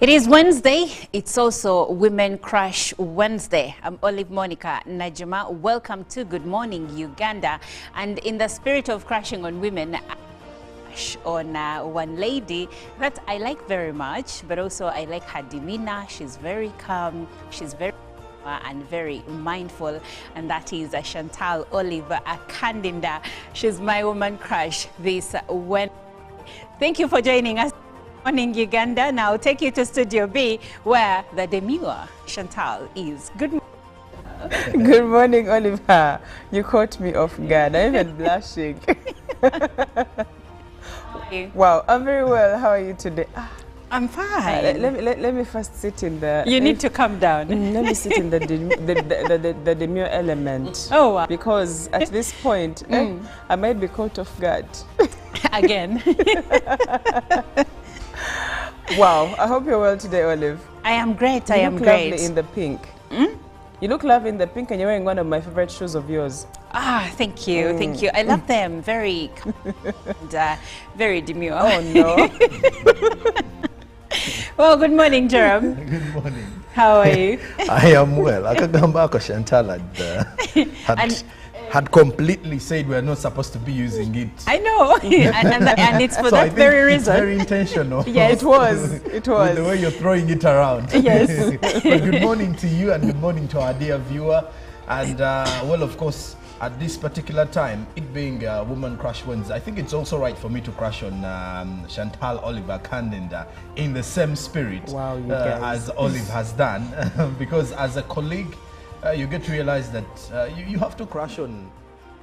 It is Wednesday. It's also Women Crush Wednesday. I'm Olive Monica Najima. Welcome to Good Morning Uganda. And in the spirit of crushing on women, on one lady that I like very much, but also I like her demeanor. She's very calm. She's very and very mindful, and that is Chantal Olive Akandinda. She's my woman crush this Wednesday. Thank you for joining us. Morning Uganda. Now I'll take you to Studio B where the demure Chantal is. Good morning. Good morning, Oliver. You caught me off guard. I'm even blushing. Wow, I'm very well. How are you today? I'm fine. Let me first sit in the... You need to calm down. Let me sit in the demure element. Oh, wow. Because at this point, I might be caught off guard. Again. Wow, I hope you're well today, Olive. I am great. I am great. You look lovely in the pink. You look lovely in the pink, and you're wearing one of my favorite shoes of yours. Ah, thank you, thank you. I love them. Very, and, very demure. Oh no. Well, good morning, Jerome. Good morning. How are you? I am well. Akagamba Chantal had completely said we're not supposed to be using it. I know, and it's for so that very reason. It's very intentional. Yes, it was. It was. With the way you're throwing it around. Yes. But good morning to you, and good morning to our dear viewer. And well, of course, at this particular time, it being Woman Crush Wednesday, I think it's also right for me to crush on Chantal Olive Akandinda in the same spirit. Wow, you guys. As Olive has done, because as a colleague, you get to realize that you have to crush on,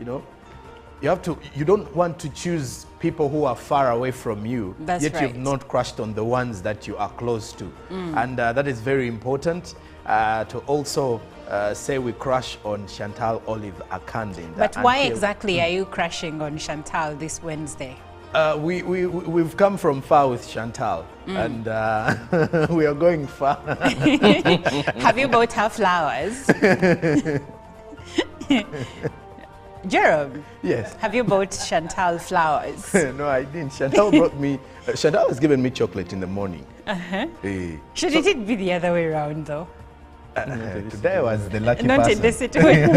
you don't want to choose people who are far away from you. That's yet right. You've not crushed on the ones that you are close to. And that is very important to also say we crush on Chantal Olive Akandinda. But why exactly are you crushing on Chantal this Wednesday? We've come from far with Chantal, and we are going far. Have you bought her flowers? Jerome? Yes. Have you bought Chantal flowers? No, I didn't. Chantal brought me, Chantal has given me chocolate in the morning. Shouldn't it be the other way around though? Today was the lucky Not person. in this situation.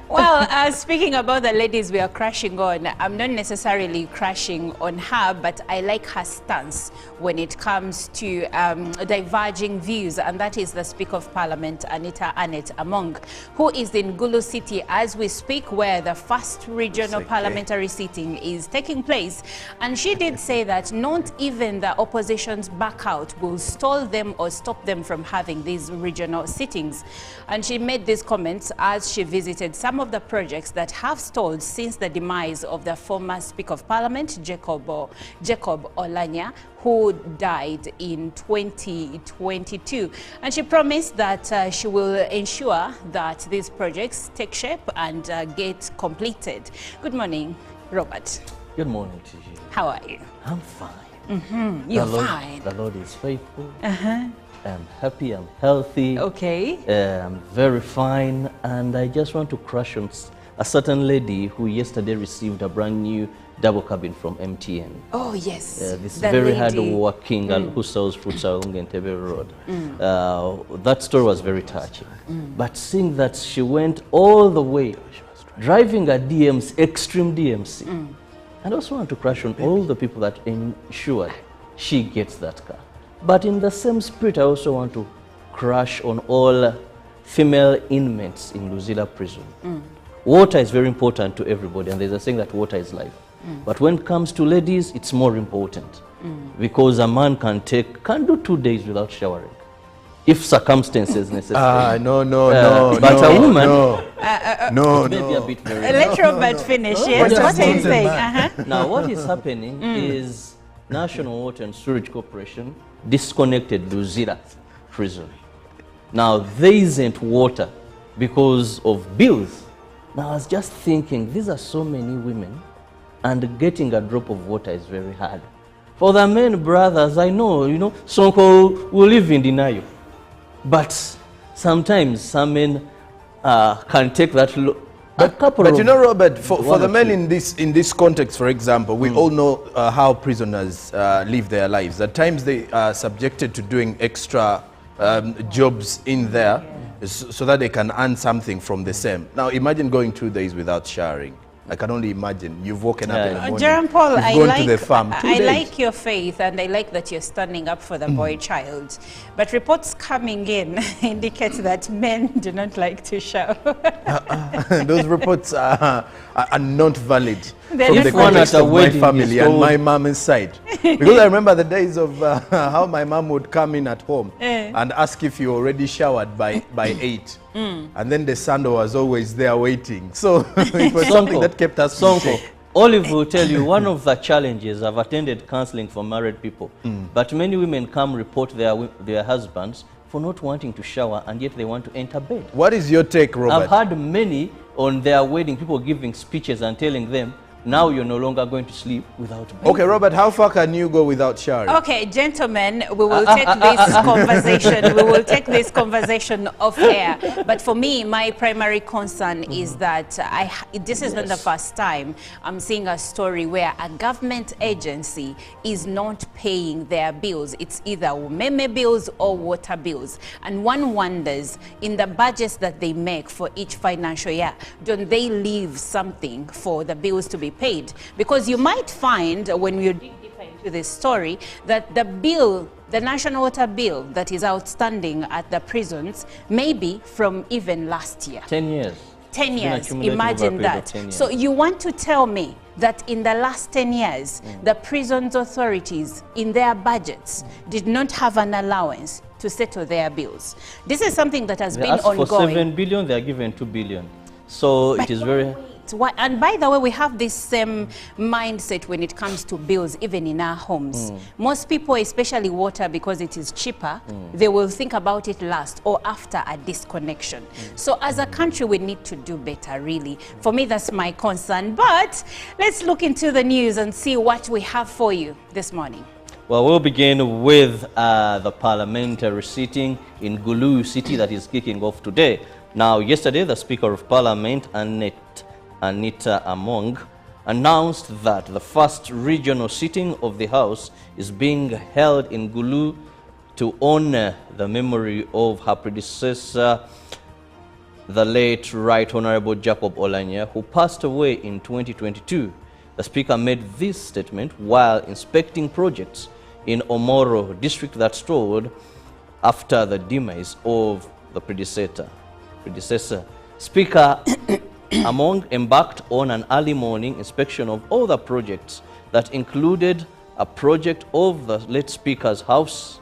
Well, speaking about the ladies we are crushing on, I'm not necessarily crushing on her, but I like her stance when it comes to diverging views, and that is the Speaker of Parliament, Anita Annette Among, who is in Gulu City as we speak, where the first regional parliamentary sitting is taking place. And she did say that not even the opposition's backout will stall them or stop them from having these regional sittings. And she made these comments as she visited some of the projects that have stalled since the demise of the former Speaker of Parliament, Jacob Olanya, who died in 2022. And she promised that she will ensure that these projects take shape and get completed. Good morning, Robert. Good morning to you. How are you? I'm fine. You're fine. The Lord is faithful. I'm happy, I'm healthy. Okay. I'm very fine, and I just want to crush on a certain lady who yesterday received a brand new double cabin from MTN. Oh, yes. This very hard-working girl who sells fruits along Entebbe Road. That story was very touching. But seeing that she went all the way, driving a DMC, extreme DMC, and I also want to crush on all the people that ensured she gets that car. But in the same spirit, I also want to crush on all female inmates in Luzira prison. Water is very important to everybody, and there's a saying that water is life. But when it comes to ladies, it's more important because a man can do 2 days without showering, if circumstances necessary. No, but a woman, maybe a bit very. Let Robert finish. Yes, what are you saying? Now, what is happening is National Water and Sewage Corporation disconnected Luzira prison. Now, there isn't water because of bills. Now, I was just thinking, these are so many women, and getting a drop of water is very hard. For the men, brothers, I know, Sonko will live in denial. But sometimes some men can take that But you know, Robert, for one the or men two. in this context, for example, we all know how prisoners live their lives. At times they are subjected to doing extra jobs in there so that they can earn something from the same. Now imagine going 2 days without showering. I can only imagine. You've woken up in the morning. Jerome Paul, you've I gone like, to the farm. 2 I days. like your faith, and I like that you're standing up for the boy child. But reports coming in indicate that men do not like to shower. Those reports are not valid They're from not the valid. context At a of my wedding family is and told- my mom's side. Because I remember the days of how my mom would come in at home and ask if you already showered by 8. And then the sandal was always there waiting. So it was something that kept us Sonko, Olive will tell you one of the challenges. I've attended counseling for married people, but many women come report their husbands for not wanting to shower, and yet they want to enter bed. What is your take, Robert? I've heard many on their wedding, people giving speeches and telling them, now you're no longer going to sleep without bed. Okay, Robert, how far can you go without showering? Okay, gentlemen, we will take this conversation. We will take this conversation off air. But for me, my primary concern is that this is not the first time I'm seeing a story where a government agency is not paying their bills. It's either umeme bills or water bills. And one wonders, in the budgets that they make for each financial year, don't they leave something for the bills to be paid? Because you might find, when you dig deeper into this story, that the bill, the national water bill that is outstanding at the prisons, may be from even last year. 10 years. 10 It's been years, accumulated over a imagine period of that. 10 years. So you want to tell me that in the last 10 years, the prisons authorities in their budgets did not have an allowance to settle their bills? This is something that has They been asked for ongoing. 7 billion, they are given 2 billion. So it is very... And by the way, we have this same mindset when it comes to bills, even in our homes. Most people, especially water, because it is cheaper, they will think about it last or after a disconnection. So as a country, we need to do better, really. For me, that's my concern. But let's look into the news and see what we have for you this morning. Well, we'll begin with the parliamentary sitting in Gulu City that is kicking off today. Now, yesterday, the Speaker of Parliament, Anita Among, announced that the first regional sitting of the House is being held in Gulu to honor the memory of her predecessor, the late Right Honorable Jacob Olanya, who passed away in 2022. The Speaker made this statement while inspecting projects in Omoro district that stalled after the demise of the predecessor. Speaker Among embarked on an early morning inspection of all the projects that included a project of the late Speaker's house,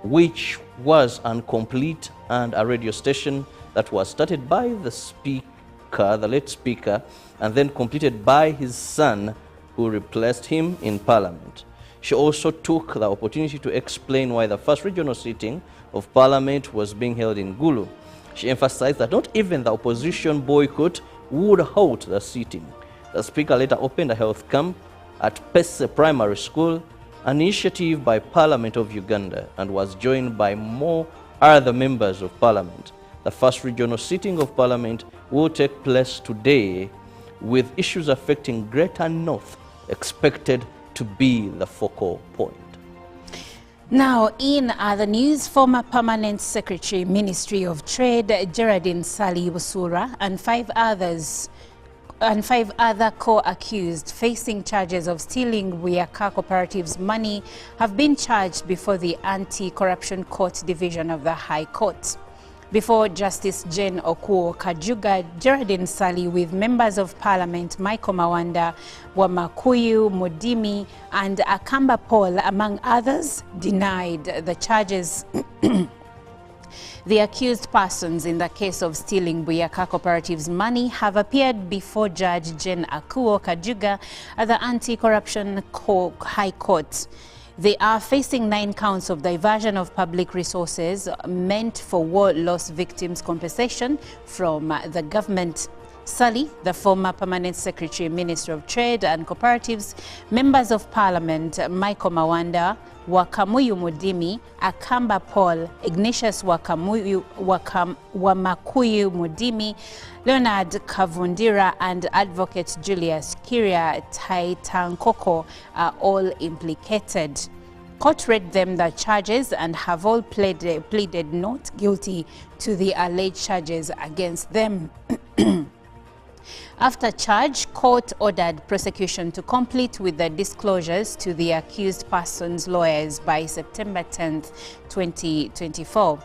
which was incomplete, and a radio station that was started by the Speaker, the late Speaker, and then completed by his son, who replaced him in Parliament. She also took the opportunity to explain why the first regional sitting of Parliament was being held in Gulu. She emphasized that not even the opposition boycott would halt the sitting. The Speaker later opened a health camp at Pese Primary School, an initiative by Parliament of Uganda, and was joined by more other members of Parliament. The first regional sitting of Parliament will take place today, with issues affecting Greater North expected to be the focal point. Now, in other news, former Permanent Secretary, Ministry of Trade, Geraldine Sali Busura, and five other co-accused facing charges of stealing Buyaka Cooperative's money have been charged before the Anti-Corruption Court Division of the High Court. Before Justice Jane Okuo Kajuga, Geraldine Sali, with members of Parliament Michael Mawanda, Wamakuyu, Modimi, and Akamba Paul, among others, denied the charges. The accused persons in the case of stealing Buyaka Cooperative's money have appeared before Judge Jane Okuo Kajuga at the Anti-Corruption High Court. They are facing 9 counts of diversion of public resources meant for war loss victims' compensation from the government. Sali, the former Permanent Secretary, Minister of Trade and Cooperatives, members of Parliament Michael Mawanda, Wakamuyu Mudimi, Akamba Paul, Ignatius Wamakuyu Mudimi, Leonard Kavundira, and Advocate Julius Kiria Taitankoko are all implicated. Court read them the charges and have all pleaded not guilty to the alleged charges against them. After charge, court ordered prosecution to complete with the disclosures to the accused person's lawyers by September 10, 2024.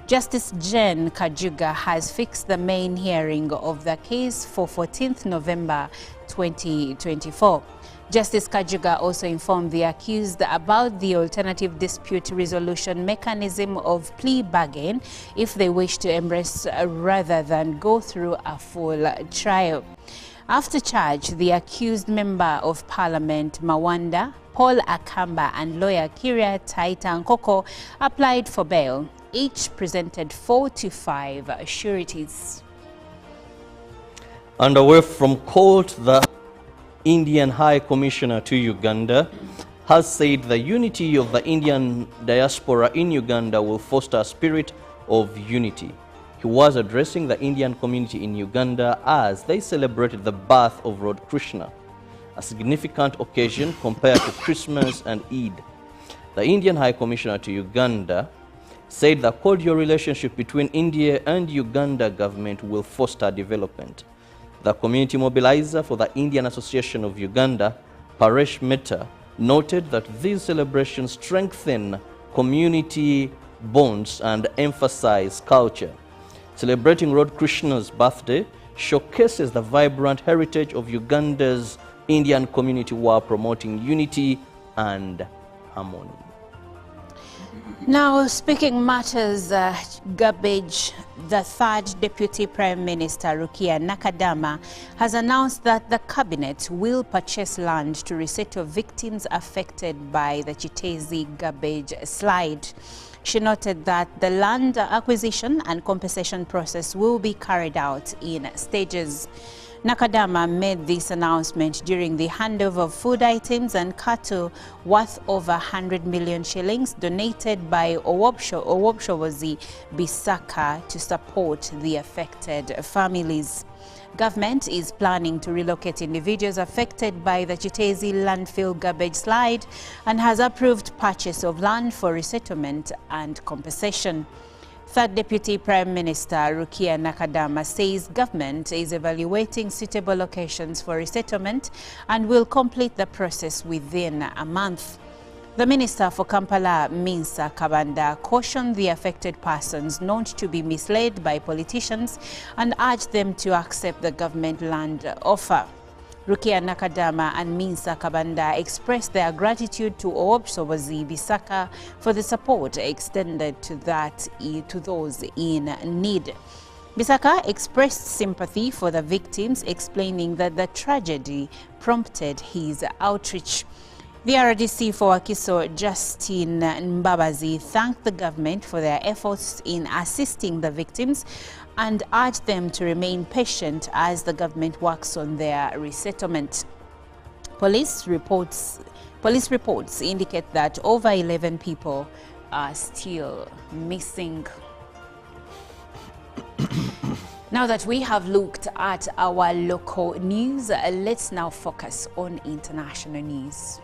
Justice Jen Kajuga has fixed the main hearing of the case for 14th November 2024. Justice Kajuga also informed the accused about the alternative dispute resolution mechanism of plea bargain if they wish to embrace rather than go through a full trial. After charge, the accused member of parliament Mawanda, Paul Akamba, and lawyer Kiria Taitankoko applied for bail. Each presented 4 to 5 sureties. And away from court, the Indian High Commissioner to Uganda has said the unity of the Indian diaspora in Uganda will foster a spirit of unity. He was addressing the Indian community in Uganda as they celebrated the birth of Lord Krishna, a significant occasion compared to Christmas and Eid. The Indian High Commissioner to Uganda said the cordial relationship between India and Uganda government will foster development. The community mobilizer for the Indian Association of Uganda, Paresh Mehta, noted that these celebrations strengthen community bonds and emphasize culture. Celebrating Lord Krishna's birthday showcases the vibrant heritage of Uganda's Indian community while promoting unity and harmony. Now, speaking matters garbage, the third Deputy Prime Minister, Rukia Nakadama, has announced that the cabinet will purchase land to resettle victims affected by the Chitezi garbage slide. She noted that the land acquisition and compensation process will be carried out in stages. Nakadama made this announcement during the handover of food items and cattle worth over 100 million shillings donated by Owobshobozi Bisaka to support the affected families. Government is planning to relocate individuals affected by the Chitezi landfill garbage slide and has approved purchase of land for resettlement and compensation. Third Deputy Prime Minister Rukia Nakadama says government is evaluating suitable locations for resettlement and will complete the process within a month. The Minister for Kampala, Minsa Kabanda, cautioned the affected persons not to be misled by politicians and urged them to accept the government land offer. Rukia Nakadama and Minsa Kabanda expressed their gratitude to Owobshobozi Bisaka for the support extended to those in need. Bisaka expressed sympathy for the victims, explaining that the tragedy prompted his outreach. The RDC for Wakiso, Justine Mbabazi, thanked the government for their efforts in assisting the victims and urged them to remain patient as the government works on their resettlement. Police reports indicate that over 11 people are still missing. Now that we have looked at our local news, let's now focus on international news.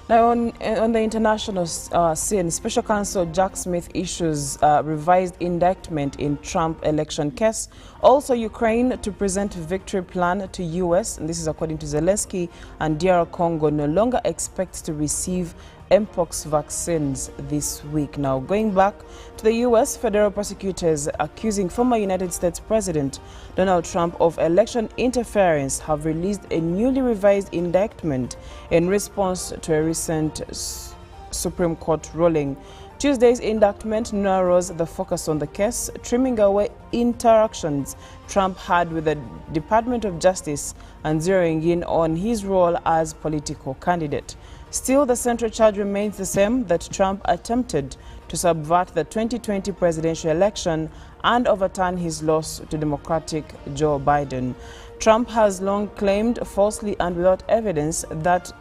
Now, on the international scene, Special Counsel Jack Smith issues revised indictment in Trump election case. Also, Ukraine to present victory plan to U.S., and this is according to Zelensky, and DR Congo no longer expects to receive Mpox vaccines this week. Now, going back to the U.S., federal prosecutors accusing former United States President Donald Trump of election interference have released a newly revised indictment in response to a recent Supreme Court ruling. Tuesday's indictment narrows the focus on the case, trimming away interactions Trump had with the Department of Justice and zeroing in on his role as political candidate. Still, the central charge remains the same, that Trump attempted to subvert the 2020 presidential election and overturn his loss to Democratic Joe Biden. Trump has long claimed, falsely and without evidence, that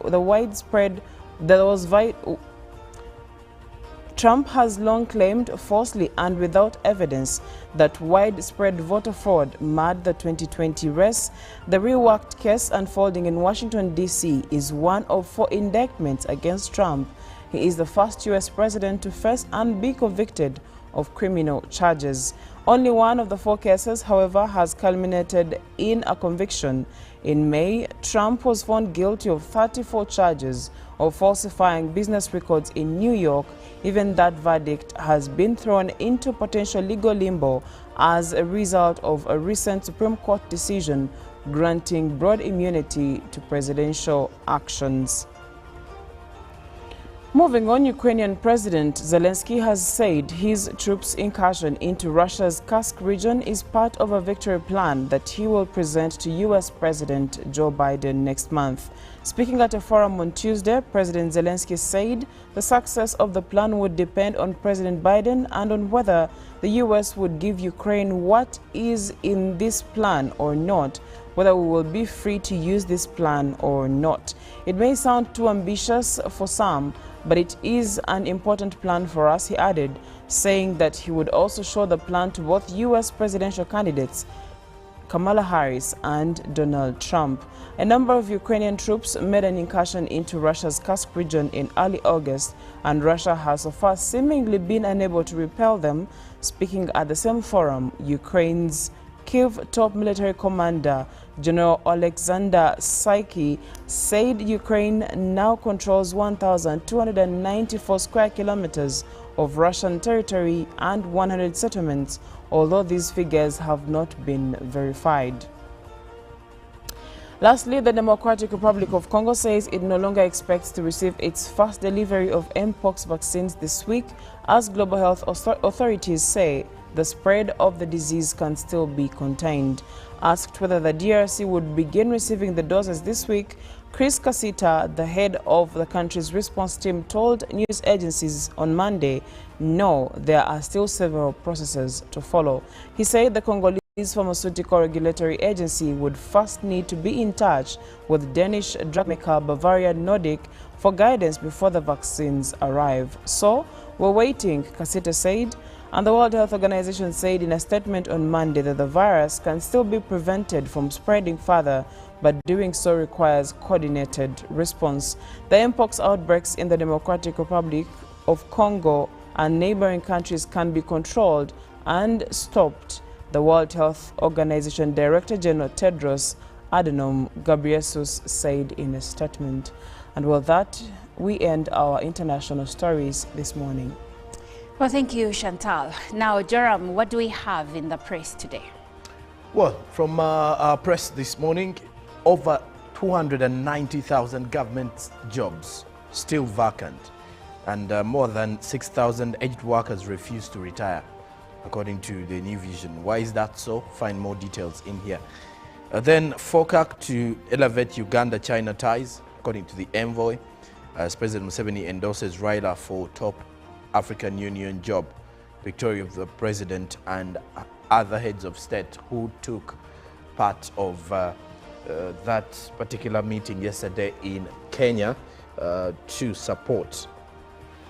Trump has long claimed, falsely and without evidence, that widespread voter fraud marred the 2020 race. The reworked case unfolding in Washington, D.C. is one of 4 indictments against Trump. He is the first U.S. president to face and be convicted of criminal charges. Only one of the 4 cases, however, has culminated in a conviction. In May, Trump was found guilty of 34 charges of falsifying business records in New York. Even that verdict has been thrown into potential legal limbo as a result of a recent Supreme Court decision granting broad immunity to presidential actions. Moving on, Ukrainian President Zelensky has said his troops' incursion into Russia's Kursk region is part of a victory plan that he will present to U.S. President Joe Biden next month. Speaking at a forum on Tuesday, President Zelensky said the success of the plan would depend on President Biden and on whether the U.S. would give Ukraine what is in this plan or not, whether we will be free to use this plan or not. It may sound too ambitious for some, but it is an important plan for us, he added, saying that he would also show the plan to both U.S. presidential candidates Kamala Harris and Donald Trump. A number of Ukrainian troops made an incursion into Russia's Kursk region in early August, and Russia has so far seemingly been unable to repel them. Speaking at the same forum, Ukraine's Kyiv top military commander General Alexander Syrsky said Ukraine now controls 1,294 square kilometers of Russian territory and 100 settlements, although these figures have not been verified. Lastly, the Democratic Republic of Congo says it no longer expects to receive its first delivery of mpox vaccines this week, as global health authorities say the spread of the disease can still be contained. Asked whether the DRC would begin receiving the doses this week, Chris Kasita, the head of the country's response team, told news agencies on Monday, no, there are still several processes to follow. He said the Congolese Pharmaceutical Regulatory Agency would first need to be in touch with Danish drug maker Bavarian Nordic for guidance before the vaccines arrive. So, we're waiting, Kasita said. And the World Health Organization said in a statement on Monday that the virus can still be prevented from spreading further, but doing so requires coordinated response. The mpox outbreaks in the Democratic Republic of Congo and neighboring countries can be controlled and stopped, the World Health Organization Director General Tedros Adhanom Ghebreyesus said in a statement. And with that, we end our international stories this morning. Well, thank you, Chantal. Now, Joram, what do we have in the press today? Well, from our press this morning, over 290,000 government jobs still vacant, and more than 6,000 aged workers refuse to retire, according to the New Vision. Why is that so? Find more details in here. Then, FOCAC to elevate Uganda-China ties, according to the envoy, as President Museveni endorses Raila for top African Union job, victory of the president and other heads of state who took part of that particular meeting yesterday in Kenya to support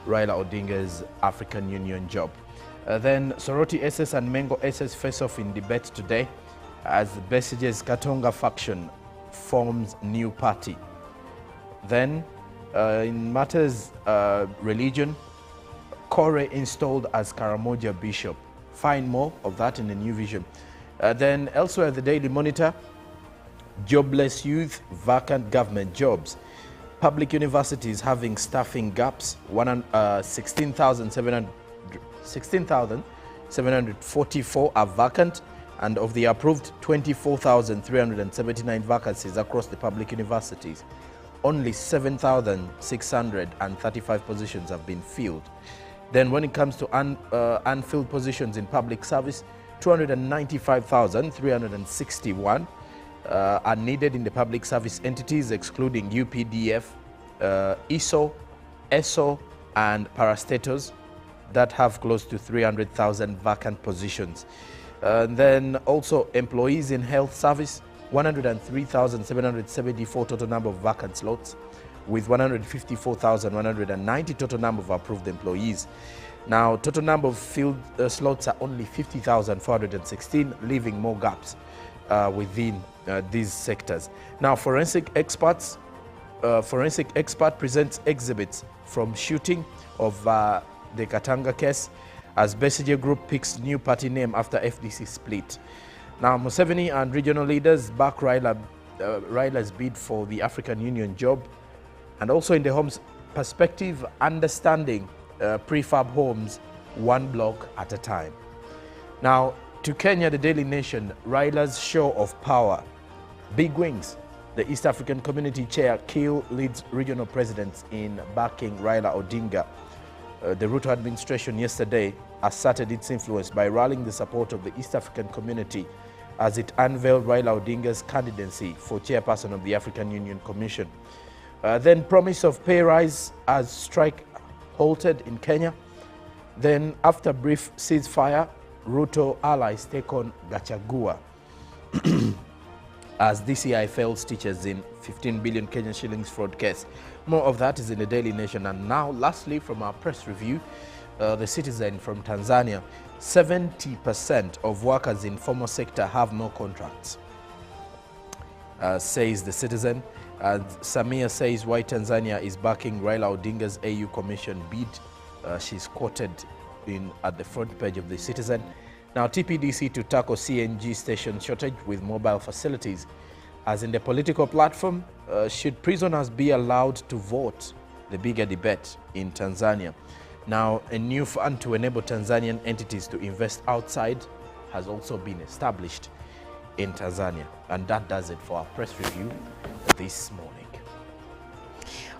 Raila Odinga's African Union job. Then Soroti SS and Mengo SS face off in debate today as Besige's Katonga faction forms new party. Then in matters religion, Kore installed as Karamoja Bishop. Find more of that in the New Vision. Then elsewhere, the Daily Monitor, jobless youth, vacant government jobs. Public universities having staffing gaps, 16,744 are vacant, and of the approved 24,379 vacancies across the public universities, only 7,635 positions have been filled. Then when it comes to unfilled positions in public service, 295,361 are needed in the public service entities, excluding UPDF, ISO, ESO, and parastatals that have close to 300,000 vacant positions. Then also employees in health service, 103,774 total number of vacant slots. with 154,190 total number of approved employees. Now, total number of filled slots are only 50,416, leaving more gaps within these sectors. Now, forensic expert presents exhibits from shooting of the Katanga case as Besigye Group picks new party name after FDC split. Now, Museveni and regional leaders back Raila's bid for the African Union job. And also in the homes perspective, understanding prefab homes one block at a time. Now, to Kenya, the Daily Nation, Raila's show of power. Big wings. The East African Community Chair, Kiel, leads regional presidents in backing Raila Odinga. The Ruto administration yesterday asserted its influence by rallying the support of the East African community as it unveiled Raila Odinga's candidacy for chairperson of the African Union Commission. Then promise of pay rise as strike halted in Kenya. Then after brief ceasefire, Ruto allies take on Gachagua as DCI fails teachers in 15 billion Kenyan shillings fraud case. More of that is in the Daily Nation. And now, lastly, from our press review, the Citizen from Tanzania, 70% of workers in formal sector have no contracts, says the Citizen. Samia says why Tanzania is backing Raila Odinga's AU Commission bid. She's quoted at the front page of the Citizen. Now, TPDC to tackle CNG station shortage with mobile facilities. As in the political platform, should prisoners be allowed to vote? The bigger debate in Tanzania. Now, a new fund to enable Tanzanian entities to invest outside has also been established in Tanzania. And that does it for our press review this morning.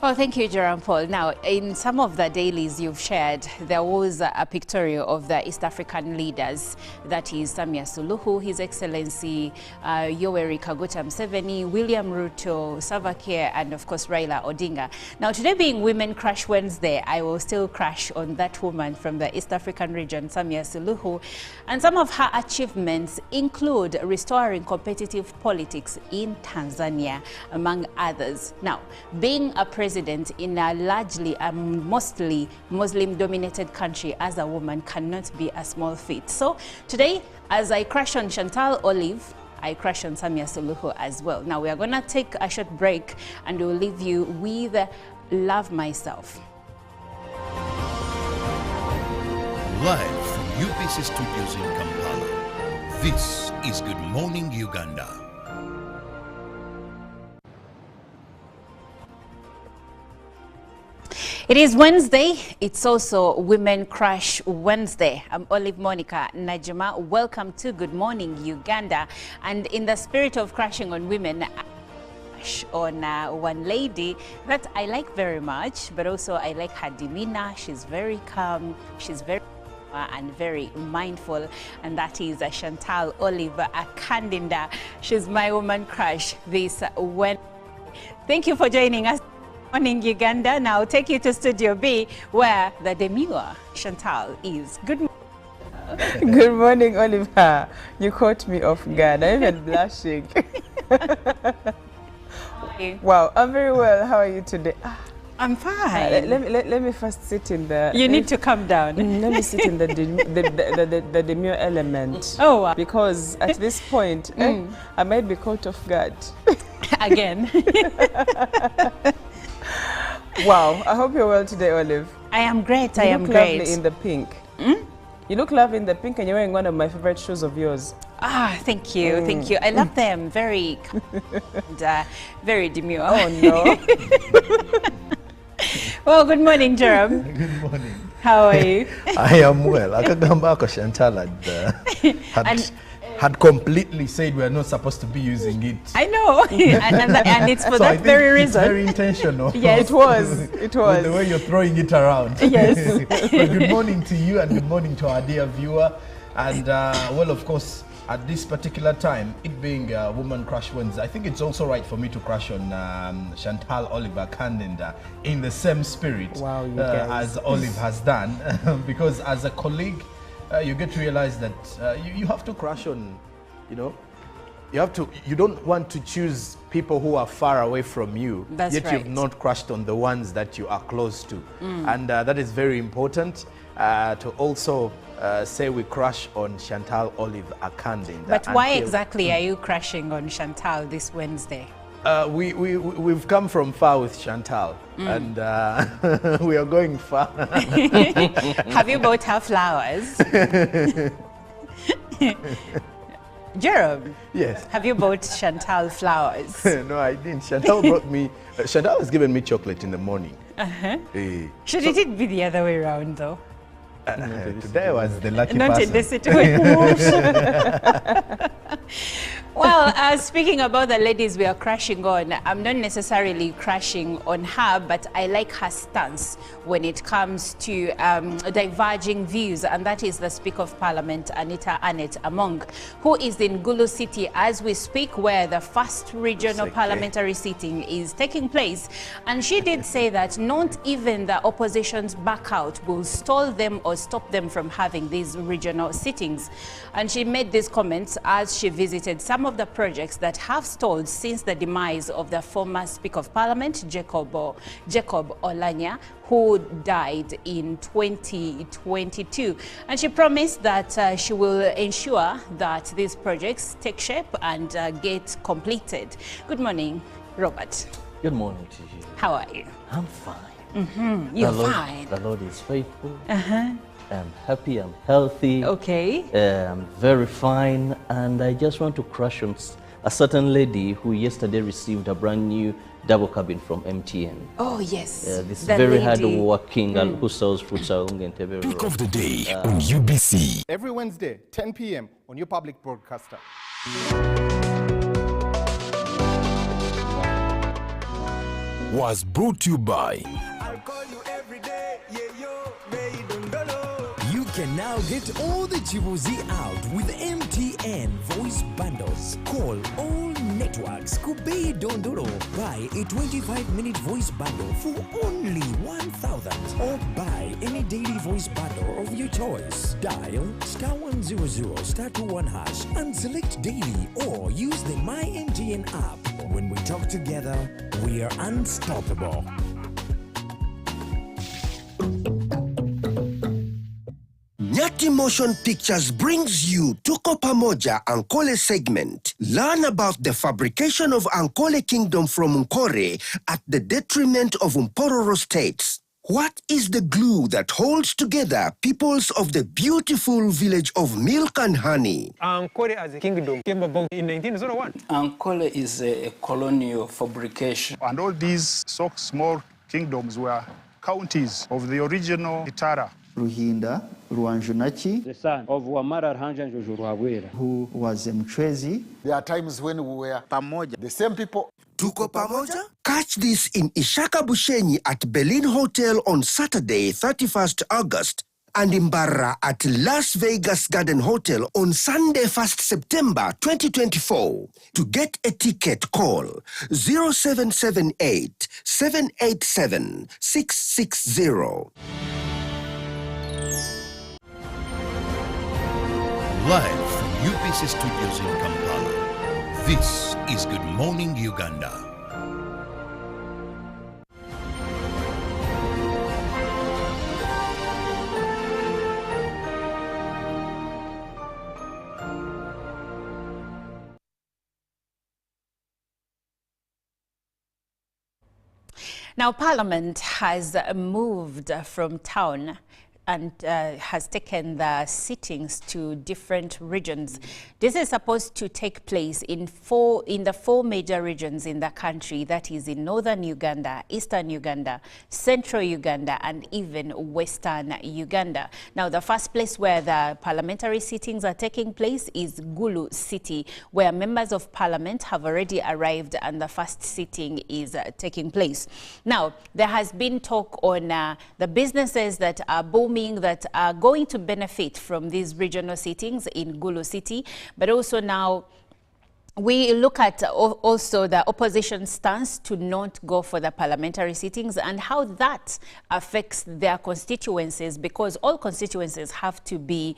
Well, thank you, Jerome Paul. Now, in some of the dailies you've shared, there was a pictorial of the East African leaders. That is Samia Suluhu, His Excellency Yoweri Kaguta Museveni, William Ruto, Salva Kiir, and of course Raila Odinga. Now, today being Women Crush Wednesday, I will still crush on that woman from the East African region, Samia Suluhu. And some of her achievements include restoring competitive politics in Tanzania, among others. Now, being a president in a largely mostly Muslim-dominated country as a woman cannot be a small feat. So today, as I crush on Chantal Olive, I crush on Samia Suluhu as well. Now we are going to take a short break and we'll leave you with Love Myself. Live from UBC Studios in Kampala, this is Good Morning Uganda. It is Wednesday. It's also Women Crush Wednesday. I'm Olive Monica Najima. Welcome to Good Morning Uganda. And in the spirit of crushing on women, on one lady that I like very much, but also I like her demeanor. She's very calm. She's very and very mindful, and that is Chantal Olive Akandinda. She's my woman crush this Wednesday. Thank you for joining us. Morning Uganda. Now I'll take you to Studio B where the demure Chantal is. Good morning. Good morning, Oliver. You caught me off guard. I'm even blushing. Wow, I'm very well. How are you today? I'm fine. Let me first sit in the... You need to calm down. Let me sit in the demure element. Oh, wow. Because at this point, I might be caught off guard. Again. Wow, I hope you're well today, Olive. I am great. I am great. You look lovely in the pink. You look lovely in the pink, and you're wearing one of my favorite shoes of yours. Ah, thank you, thank you. I love them. Very, and, very demure. Oh no. Well, good morning, Jerome. Good morning. How are you? I am well. Akagamba Chantal had completely said we are not supposed to be using it. I know, and it's for that very reason. It's very intentional. Yes, it was. It was. With the way you're throwing it around. Yes. But good morning to you and good morning to our dear viewer. And well, of course, at this particular time, it being Woman Crush Wednesday, I think it's also right for me to crush on Chantal Oliver Kandinda in the same spirit as Olive has done. Because as a colleague, you get to realize that you have to crush on, you don't want to choose people who are far away from you, That's yet right. you've not crushed on the ones that you are close to. And that is very important to also say we crush on Chantal Olive Akande. But why exactly are you crashing on Chantal this Wednesday? We've come from far with Chantal, and we are going far. Have you bought her flowers? Jerome, Yes. have you bought Chantal flowers? No, I didn't. Chantal brought me, Chantal has given me chocolate in the morning. Shouldn't it be the other way around, though? Today was the lucky Not in person. this situation. Well, speaking about the ladies we are crashing on, I'm not necessarily crashing on her, but I like her stance when it comes to diverging views, and that is the Speaker of Parliament, Anita Annett Among, who is in Gulu City as we speak, where the first regional parliamentary sitting is taking place. And she did say that not even the opposition's backout will stall them or stop them from having these regional sittings. And she made these comments as she visited some of the projects that have stalled since the demise of the former Speaker of Parliament, Jacob Olanya, who died in 2022. And she promised that she will ensure that these projects take shape and get completed. Good morning, Robert. Good morning to you. How are you? I'm fine. You're The Lord- fine. The Lord is faithful. I'm happy, I'm healthy. Okay. I'm very fine, and I just want to crush on a certain lady who yesterday received a brand new double cabin from MTN. Oh, yes. This The very lady. hard-working girl who sells fruits along Entebbe Pick Road. of the day on UBC. Every Wednesday, 10 p.m. on your public broadcaster. Was brought to you by I'll call you every day, yeah, yo, baby, don't know. You can now get all the Chibuzi out with MTN voice bundles. Call all networks. Kubei Dondoro. Buy a 25-minute voice bundle for only 1,000. Or buy any daily voice bundle of your choice. Dial *100 *21 hash and select daily, or use the My MTN app. When we talk together, we are unstoppable. Nyati Motion Pictures brings you Tuko Pamoja Ankole segment. Learn about the fabrication of Ankole Kingdom from Nkore at the detriment of Mpororo states. What is the glue that holds together peoples of the beautiful village of milk and honey? Ankole as a kingdom came about in 1901. Ankole is a colonial fabrication. And all these so small kingdoms were counties of the original Itara. Ruhinda Ruanjunachi, The son of Wamara Rhanja Jojo Ruhabwera, who was Mchwezi. There are times when we were Pamoja, the same people. Tuko Pamoja? Catch this in Ishaka Bushenyi at Berlin Hotel on Saturday, 31st August, and in Barra at Las Vegas Garden Hotel on Sunday, 1st September 2024. To get a ticket, call 0778 787 660. Live from UBC Studios in Kampala. This is Good Morning Uganda. Now, Parliament has moved from town and has taken the sittings to different regions. This is supposed to take place in the four major regions in the country, that is in northern Uganda, eastern Uganda, central Uganda, and even western Uganda. Now, the first place where the parliamentary sittings are taking place is Gulu City, where members of parliament have already arrived and the first sitting is taking place. Now, there has been talk on the businesses that are booming, that are going to benefit from these regional sittings in Gulu City, but also now we look at also the opposition stance to not go for the parliamentary sittings and how that affects their constituencies, because all constituencies have to be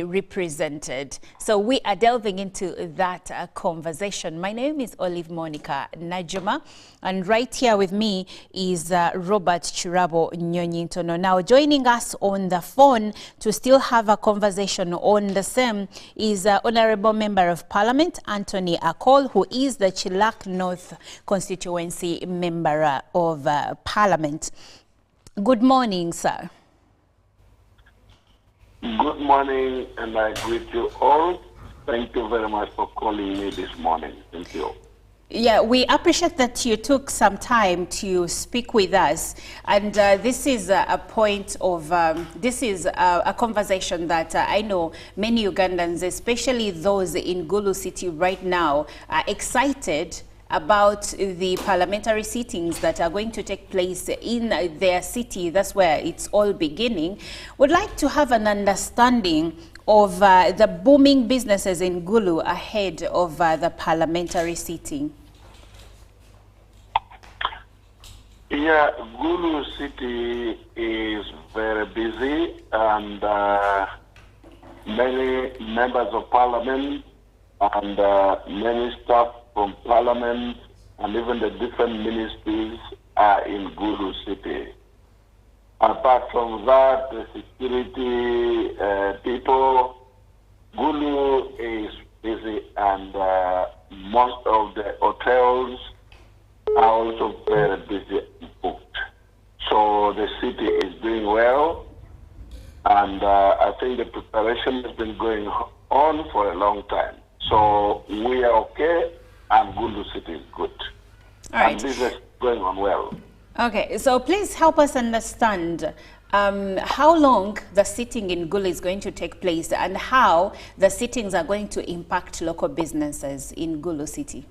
represented. So we are delving into that conversation. My name is Olive Monica Najuma, and right here with me is Robert Chirabo Nyonyintono. Now joining us on the phone to still have a conversation on the same is Honourable Member of Parliament Anthony Akol, who is the Chilak North constituency member of Parliament. Good morning, sir. Good morning, and I greet you all. Thank you very much for calling me this morning. Thank you. Yeah, we appreciate that you took some time to speak with us, and this is a point of, this is a conversation that I know many Ugandans, especially those in Gulu City right now, are excited about the parliamentary sittings that are going to take place in their city. That's where it's all beginning. Would like to have an understanding of the booming businesses in Gulu ahead of the parliamentary sitting. Yeah, Gulu City is very busy, and many members of parliament and many staff from parliament and even the different ministries are in Gulu City. Apart from that, the security people, Gulu is busy, and most of the hotels are also very busy and booked. So the city is doing well, and I think the preparation has been going on for a long time. So we are okay, and Gulu City is good. All right. And business is going on well. Okay, so please help us understand how long the sitting in Gulu is going to take place and how the sittings are going to impact local businesses in Gulu City.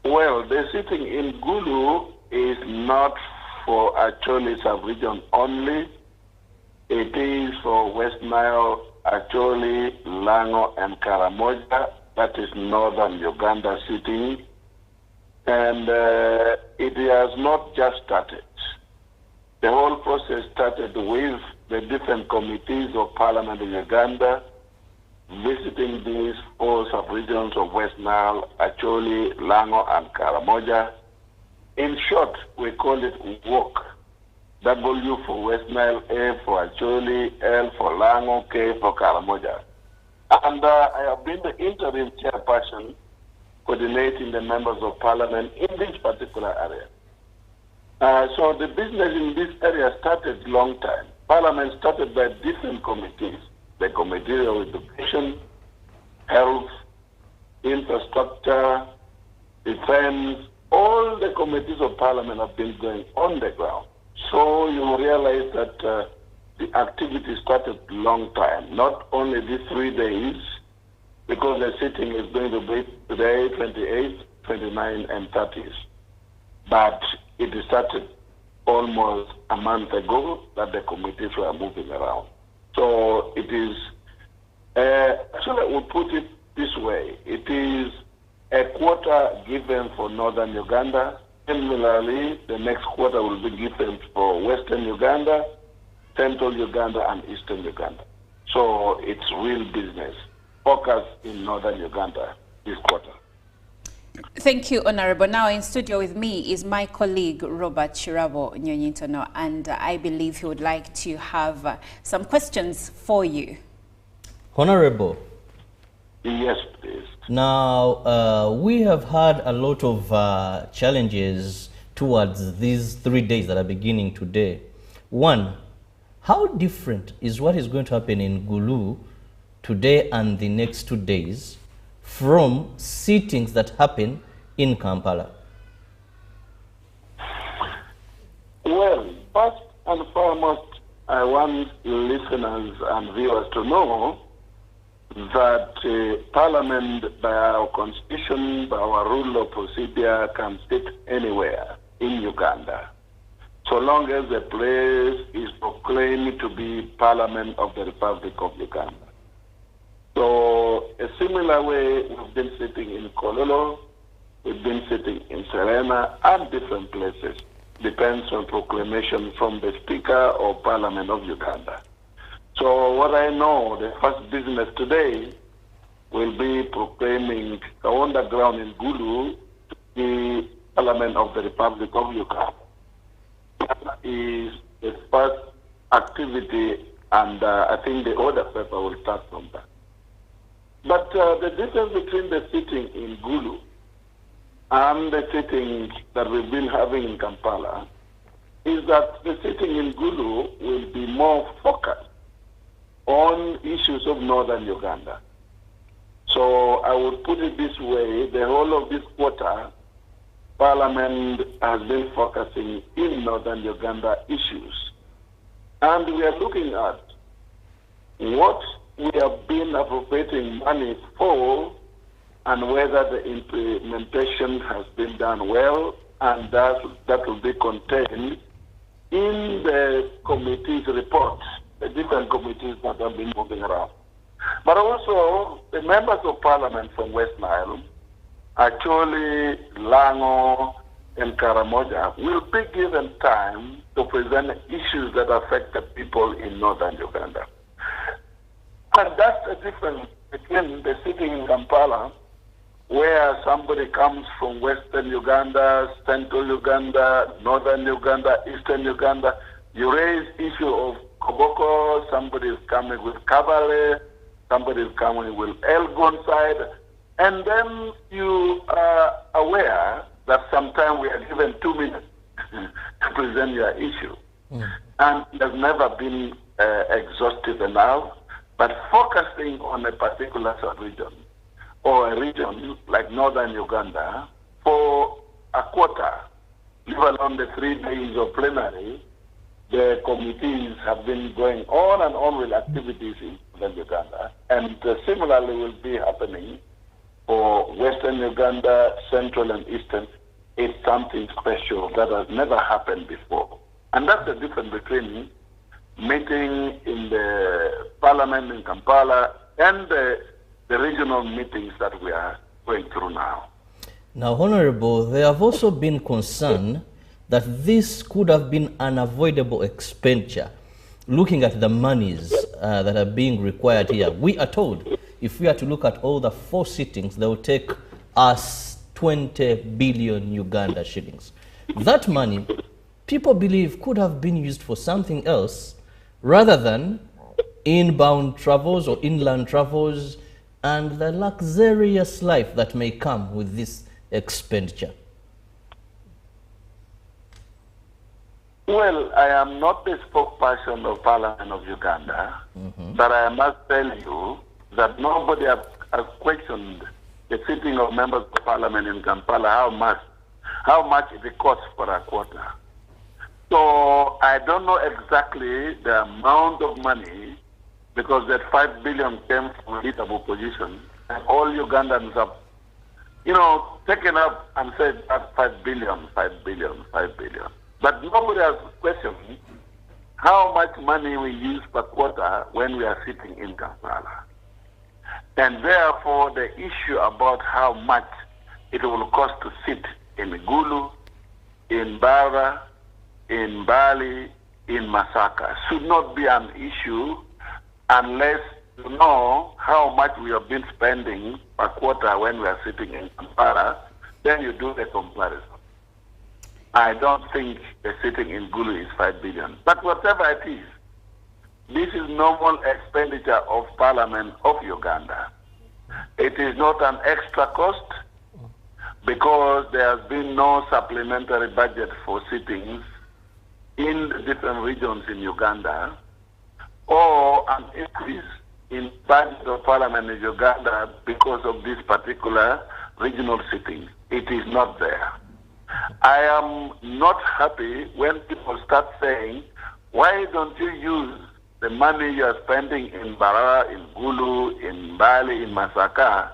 Well, the sitting in Gulu is not for actually sub-region only. It is for West Nile, Acholi, Lango, and Karamoja. That is northern Uganda sitting. And it has not just started. The whole process started with the different committees of parliament in Uganda visiting these 4 sub-regions of West Nile, Acholi, Lango, and Karamoja. In short, we call it WORK. W for West Nile, A for Acholi, L for Lango, K for Karamoja. And I have been the interim chairperson coordinating the members of parliament in this particular area. So the business in this area started long time. Parliament started by different committees. The Committee of Education, Health, Infrastructure, Defense, all the committees of Parliament have been going on the ground. So you realize that the activity started long time, not only these 3 days, because the sitting is going to be today, 28th, 29th, and 30th. But it started almost a month ago that the committees were moving around. So it is, actually I would put it this way, it is a quarter given for northern Uganda. Similarly, the next quarter will be given for western Uganda, central Uganda, and eastern Uganda. So it's real business. Focus in northern Uganda this quarter. Thank you, Honorable. Now in studio with me is my colleague, Robert Chirabo Nyonyintono, and I believe he would like to have some questions for you. Honorable. Yes, please. Now, we have had a lot of challenges towards these 3 days that are beginning today. One, how different is what is going to happen in Gulu today and the next 2 days from sittings that happen in Kampala? Well, first and foremost, I want listeners and viewers to know that Parliament, by our constitution, by our rule of procedure, can sit anywhere in Uganda, so long as the place is proclaimed to be Parliament of the Republic of Uganda. So a similar way, we've been sitting in Kololo, we've been sitting in Serena and different places. Depends on proclamation from the Speaker or Parliament of Uganda. So what I know, the first business today will be proclaiming Kaonda ground in Gulu to be Parliament of the Republic of Uganda. That is the first activity, and I think the order paper will start from that. But the difference between the sitting in Gulu and the sitting that we've been having in Kampala is that the sitting in Gulu will be more focused on issues of northern Uganda. So I would put it this way, the whole of this quarter, Parliament has been focusing in northern Uganda issues. And we are looking at what we have been appropriating money for and whether the implementation has been done well, and that will be contained in the committee's report, the different committees that have been moving around. But also, the members of Parliament from West Nile, actually Lango and Karamoja, will be given time to present issues that affect the people in northern Uganda. And that's the difference between the sitting in Kampala, where somebody comes from western Uganda, central Uganda, northern Uganda, eastern Uganda. You raise issue of Koboko, somebody is coming with Kabale, somebody is coming with Elgon side, and then you are aware that sometimes we are given 2 minutes to present your issue. And it has never been exhaustive enough, but focusing on a particular sub-region or a region like northern Uganda for a quarter, leave alone the 3 days of plenary, the committees have been going on and on with activities in northern Uganda, and similarly will be happening for western Uganda, central and eastern. It's something special that has never happened before. And that's the difference between meeting in the Parliament in Kampala and the regional meetings that we are going through now. Now, Honorable, there have also been concern that this could have been unavoidable expenditure. Looking at the monies that are being required here, we are told if we are to look at all the 4 sittings, they will take us 20 billion Uganda shillings. That money, people believe, could have been used for something else rather than inbound travels or inland travels and the luxurious life that may come with this expenditure. Well, I am not the spokesperson of Parliament of Uganda, but I must tell you that nobody has questioned the sitting of members of Parliament in Kampala, how much it costs for a quarter. So I don't know exactly the amount of money, because that 5 billion came from a of opposition, and all Ugandans have, taken up and said that 5 billion, 5 billion, 5 billion. But nobody has questioned how much money we use per quarter when we are sitting in Kampala. And therefore, the issue about how much it will cost to sit in Gulu, in Bara, in Bali, in Masaka should not be an issue unless you know how much we have been spending per quarter when we are sitting in Kampala, then you do the comparison. I don't think the sitting in Gulu is 5 billion. But whatever it is, this is normal expenditure of Parliament of Uganda. It is not an extra cost because there has been no supplementary budget for sittings in the different regions in Uganda, or an increase in budget of Parliament in Uganda because of this particular regional sitting. It is not there. I am not happy when people start saying, why don't you use the money you are spending in Bara, in Gulu, in Bali, in Masaka,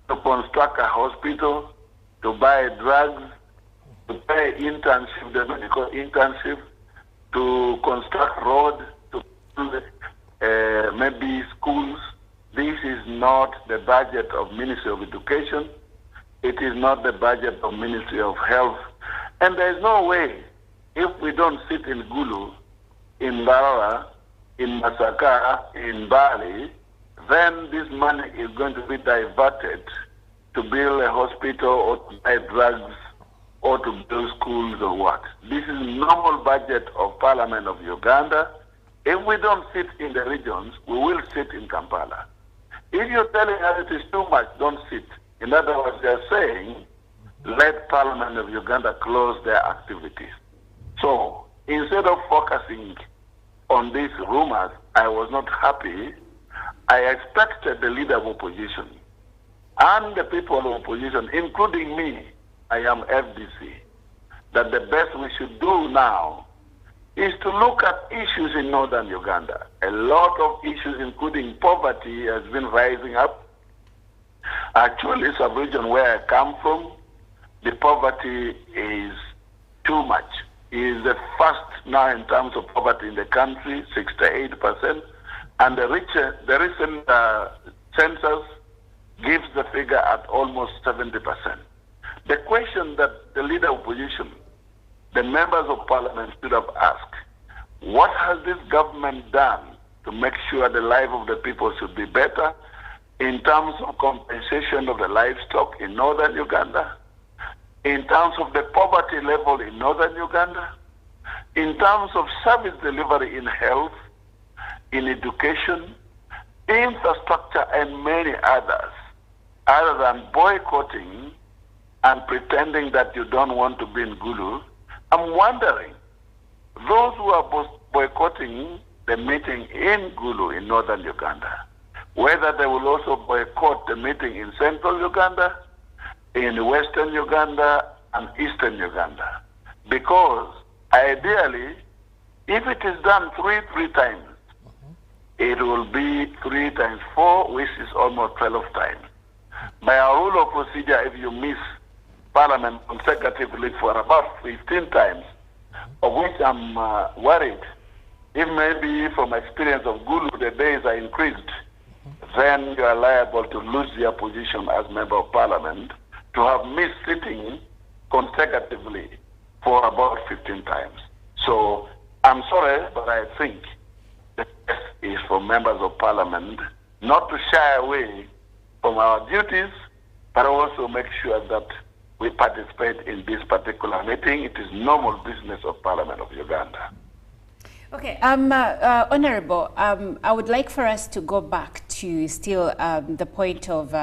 to construct a hospital, to buy drugs, to pay internship, the medical internship, to construct road, to build maybe schools, This is not the budget of Ministry of Education. It is not the budget of Ministry of Health. And there is no way, if we don't sit in Gulu, in Mbarara, in Masaka, in Bali, then this money is going to be diverted to build a hospital or to buy drugs or to build schools or what. This is normal budget of Parliament of Uganda. If we don't sit in the regions, we will sit in Kampala. If you're telling us it is too much, don't sit. In other words, they're saying, let Parliament of Uganda close their activities. So instead of focusing on these rumors, I was not happy. I expected the leader of opposition and the people of opposition, including me, I am FDC, that the best we should do now is to look at issues in northern Uganda. A lot of issues, including poverty, has been rising up. Actually, sub-region where I come from, the poverty is too much. It is the first now in terms of poverty in the country, 68%, and the recent census gives the figure at almost 70%. The question that the leader of opposition, the members of parliament should have asked, what has this government done to make sure the life of the people should be better in terms of compensation of the livestock in northern Uganda, in terms of the poverty level in northern Uganda, in terms of service delivery in health, in education, infrastructure, and many others, other than boycotting and pretending that you don't want to be in Gulu. I'm wondering, those who are boycotting the meeting in Gulu in northern Uganda, whether they will also boycott the meeting in central Uganda, in western Uganda, and eastern Uganda. Because ideally, if it is done three times, it will be 3 times 4, which is almost 12 times. By our rule of procedure, if you miss Parliament consecutively for about 15 times, of which I'm worried, if maybe from experience of Gulu the days are increased, then you are liable to lose your position as Member of Parliament to have missed sitting consecutively for about 15 times. So I'm sorry, but I think the best is for Members of Parliament not to shy away from our duties, but also make sure that we participate in this particular meeting. It is normal business of Parliament of Uganda. Okay, Honorable, I would like for us to go back to still the point of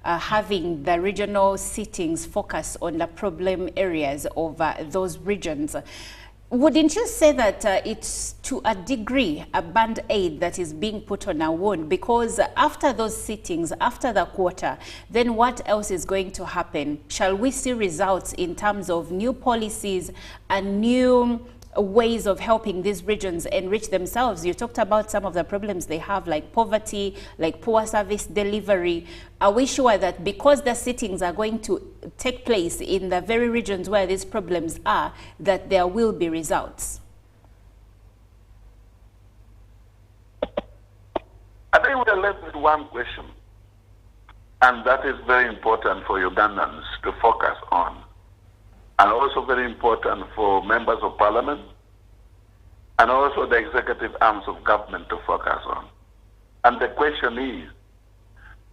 having the regional sittings focus on the problem areas of those regions. Wouldn't you say that it's to a degree a band-aid that is being put on a wound? Because after those sittings, after the quarter, then what else is going to happen? Shall we see results in terms of new policies and new ways of helping these regions enrich themselves? You talked about some of the problems they have, like poverty, like poor service delivery. Are we sure that because the sittings are going to take place in the very regions where these problems are, that there will be results? I think we're left with one question, and that is very important for Ugandans to focus on, and also very important for members of parliament and also the executive arms of government to focus on. And the question is,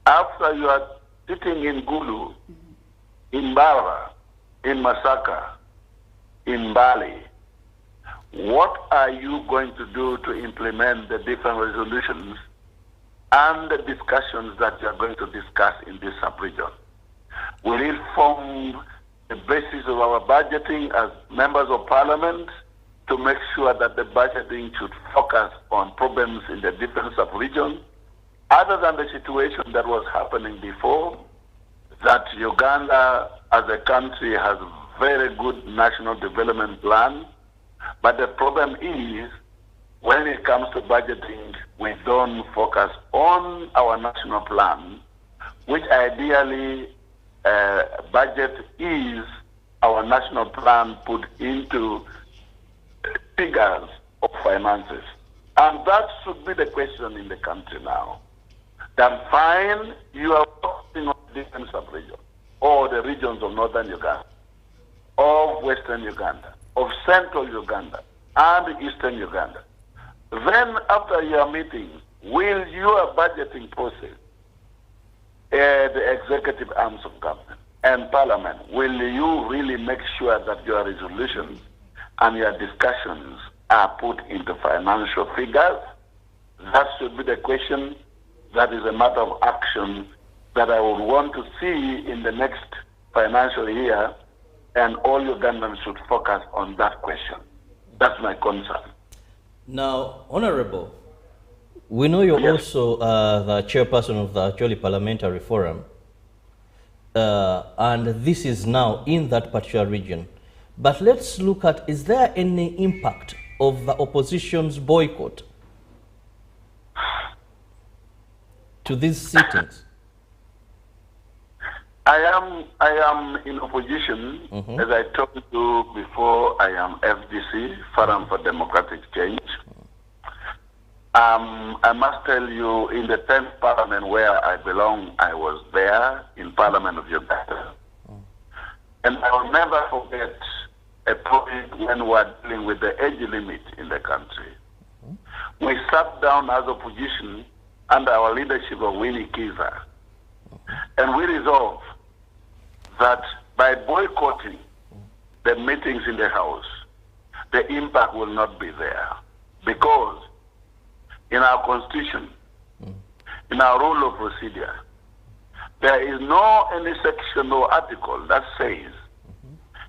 after you are sitting in Gulu, in Bara, in Masaka, in Bali, what are you going to do to implement the different resolutions and the discussions that you are going to discuss in this sub-region? Will it form the basis of our budgeting as members of parliament to make sure that the budgeting should focus on problems in the different sub-regions, other than the situation that was happening before, that Uganda as a country has a very good national development plan, but the problem is when it comes to budgeting, we don't focus on our national plan, which ideally budget is our national plan put into figures of finances. And that should be the question in the country now. then fine, you are focusing on different sub-regions, or the regions of northern Uganda, of western Uganda, of central Uganda, and eastern Uganda. Then after your meeting, will your budgeting process, the executive arms of government and parliament, will you really make sure that your resolutions and your discussions are put into financial figures? That should be the question. That is a matter of action that I would want to see in the next financial year, and all Ugandans should focus on that question. That's my concern. Now, Honorable, we know you're also the chairperson of the Acholi Parliamentary Forum, and this is now in that particular region. But let's look at, is there any impact of the opposition's boycott to these sittings? I am in opposition. As I told you before, I am FDC, Forum for Democratic Change. I must tell you, in the 10th Parliament where I belong, I was there in Parliament of Uganda. And I will never forget a point when we were dealing with the age limit in the country. We sat down as opposition under our leadership of Winnie Kiza, and we resolved that by boycotting the meetings in the House, the impact will not be there. Because in our Constitution, in our rule of procedure, there is no any section or article that says,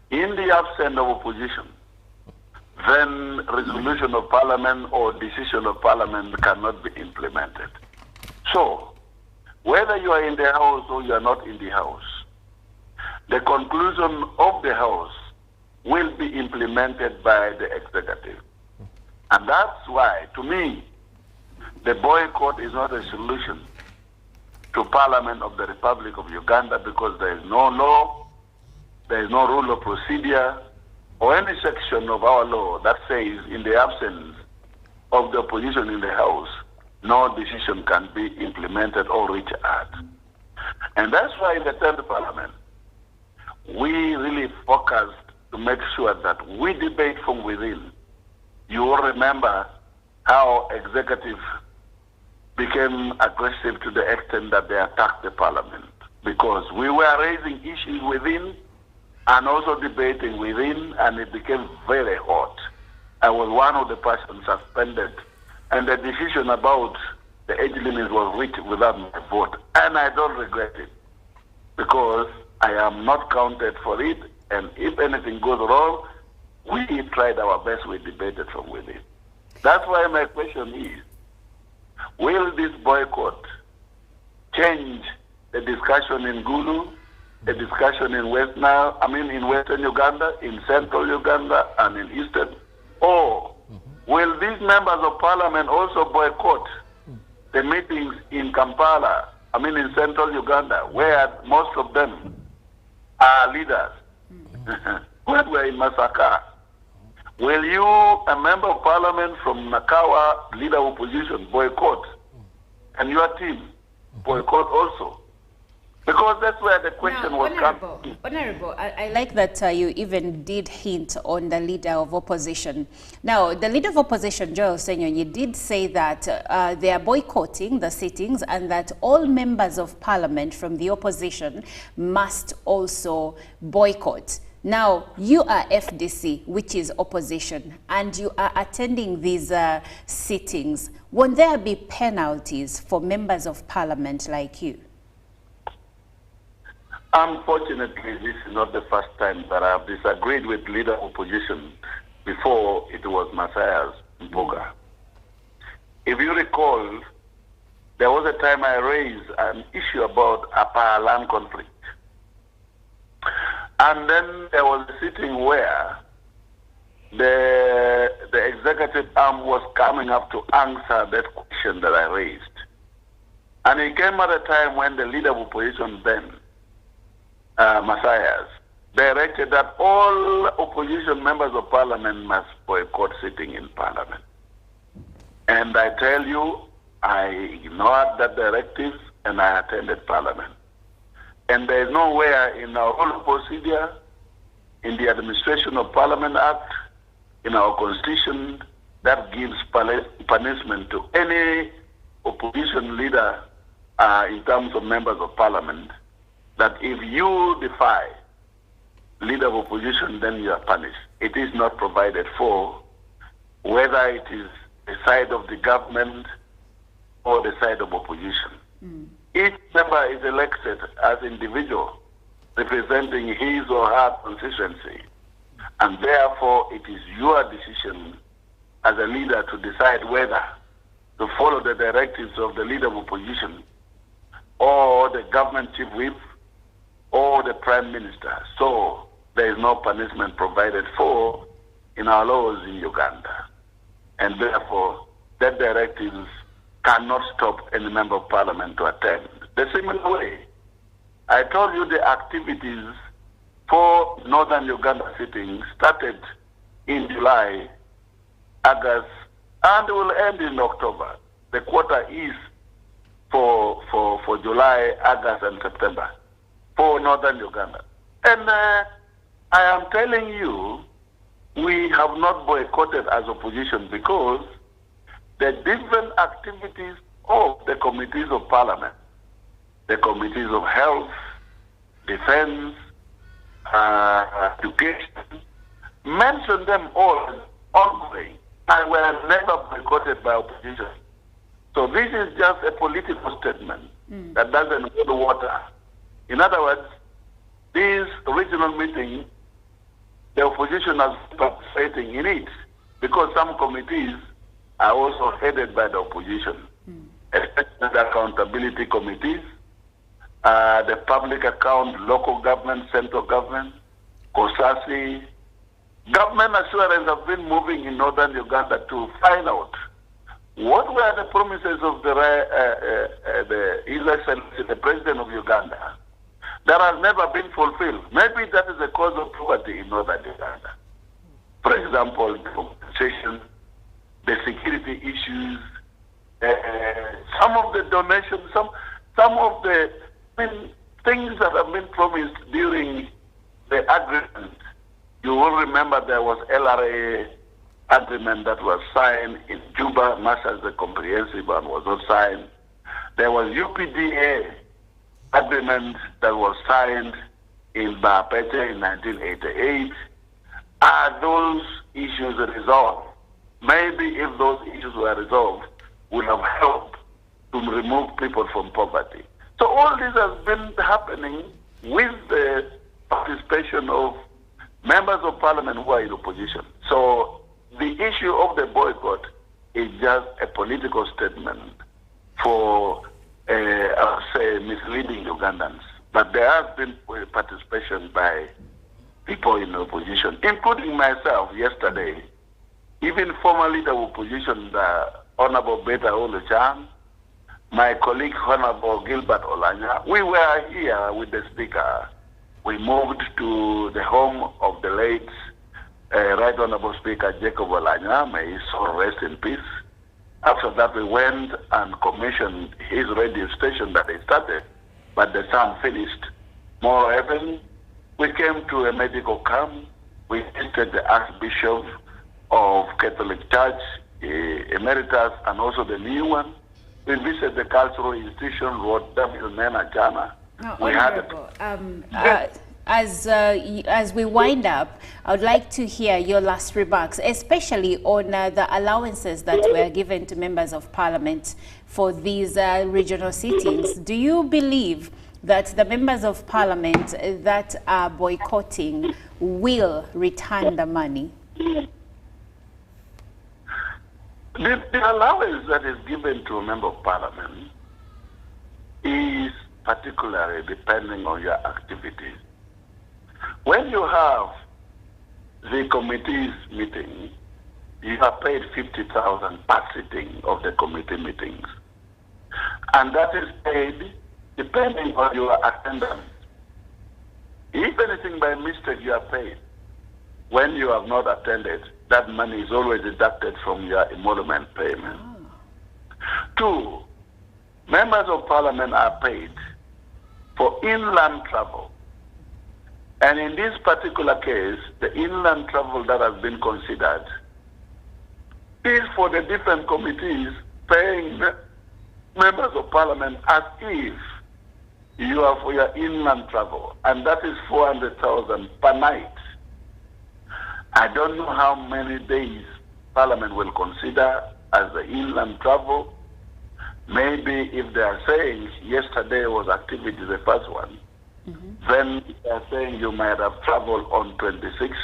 in the absence of opposition, then resolution of Parliament or decision of Parliament cannot be implemented. So, whether you are in the House or you are not in the House, the conclusion of the House will be implemented by the executive. And that's why, to me, the boycott is not a solution to Parliament of the Republic of Uganda, because there is no law, there is no rule of procedure, or any section of our law that says in the absence of the opposition in the House, no decision can be implemented or reached out. And that's why in the 10th Parliament, we really focused to make sure that we debate from within. You will remember how executive became aggressive to the extent that they attacked the Parliament, because we were raising issues within and also debating within, and it became very hot. I was one of the persons suspended, and the decision about the age limit was reached without my vote, and I don't regret it, because I am not counted for it, and if anything goes wrong, we tried our best, we debated from within. That's why my question is, will this boycott change the discussion in Gulu, the discussion in in Western Uganda, in Central Uganda, and in Eastern? Or will these members of Parliament also boycott the meetings in Kampala, in Central Uganda, where most of them are leaders, when we're in Masaka? Will you, a member of Parliament from Nakawa, leader of opposition, boycott? And your team boycott also? Because that's where the question was coming. Honorable, I like that you even did hint on the leader of opposition. Now, the leader of opposition, Joel Senyonyi, did say that they are boycotting the sittings and that all members of Parliament from the opposition must also boycott. Now, you are FDC, which is opposition, and you are attending these sittings. Won't there be penalties for members of Parliament like you? Unfortunately, this is not the first time that I have disagreed with leader of opposition. Before, it was Matthias Mboga. If you recall, there was a time I raised an issue about a land conflict. And then there was a sitting where the executive arm was coming up to answer that question that I raised. And it came at a time when the leader of opposition then, Matthias, directed that all opposition members of Parliament must boycott sitting in Parliament. And I tell you, I ignored that directive and I attended Parliament. And there is nowhere in our rule of procedure, in the Administration of Parliament Act, in our Constitution, that gives punishment to any opposition leader in terms of members of Parliament, that if you defy leader of opposition, then you are punished. It is not provided for, whether it is the side of the government or the side of opposition. Each member is elected as individual, representing his or her constituency, and therefore it is your decision as a leader to decide whether to follow the directives of the leader of opposition or the government chief whip or the prime minister. So there is no punishment provided for in our laws in Uganda. And therefore, that directives cannot stop any member of parliament to attend. The similar way, I told you the activities for Northern Uganda sitting started in July, August, and will end in October. The quarter is for July, August, and September for Northern Uganda. And I am telling you, we have not boycotted as opposition because the different activities of the committees of parliament, the committees of health, defense, education, mention them all as ongoing and were never boycotted by opposition. So this is just a political statement that doesn't hold water. In other words, this regional meeting, the opposition is participating in it because some committees are also headed by the opposition, especially the accountability committees, the public account, local government, central government, COSASI. Government assurance have been moving in northern Uganda to find out what were the promises of His Excellency, the President of Uganda, that has never been fulfilled. Maybe that is the cause of poverty in northern Uganda. For example, the compensation, the security issues, some of the donations, some of the things that have been promised during the agreement. You will remember there was LRA agreement that was signed in Juba, much as the comprehensive one was not signed. There was UPDA agreement that was signed in Bapete in 1988. Are those issues resolved? Maybe if those issues were resolved, would have helped to remove people from poverty. So all this has been happening with the participation of members of parliament who are in opposition. So the issue of the boycott is just a political statement for, I would say, misleading Ugandans. But there has been participation by people in opposition, including myself yesterday. Even former leader of opposition, the Honorable Beta Oluchan, my colleague Honorable Gilbert Olanya, we were here with the Speaker. We moved to the home of the late Right Honorable Speaker Jacob Olanya, may his soul rest in peace. After that, we went and commissioned his radio station that he started, but the sun finished. Moreover, we came to a medical camp. We visited the Archbishop of Catholic Church, Emeritus, and also the new one. We visited the cultural institution, Road W. Nena Jana. We had as we wind up, I would like to hear your last remarks, especially on the allowances that were given to members of parliament for these regional sittings. Do you believe that the members of parliament that are boycotting will return the money? The allowance that is given to a member of parliament is particularly depending on your activities. When you have the committee's meeting, you are paid 50,000 per sitting of the committee meetings. And that is paid depending on your attendance. If anything by mistake you are paid, when you have not attended, that money is always deducted from your emolument payment. 2, members of parliament are paid for inland travel. And in this particular case, the inland travel that has been considered is for the different committees paying members of parliament as if you are for your inland travel, and that is 400,000 per night. I don't know how many days parliament will consider as the inland travel. Maybe if they are saying yesterday was activity, the first one, then they are saying you might have traveled on 26th,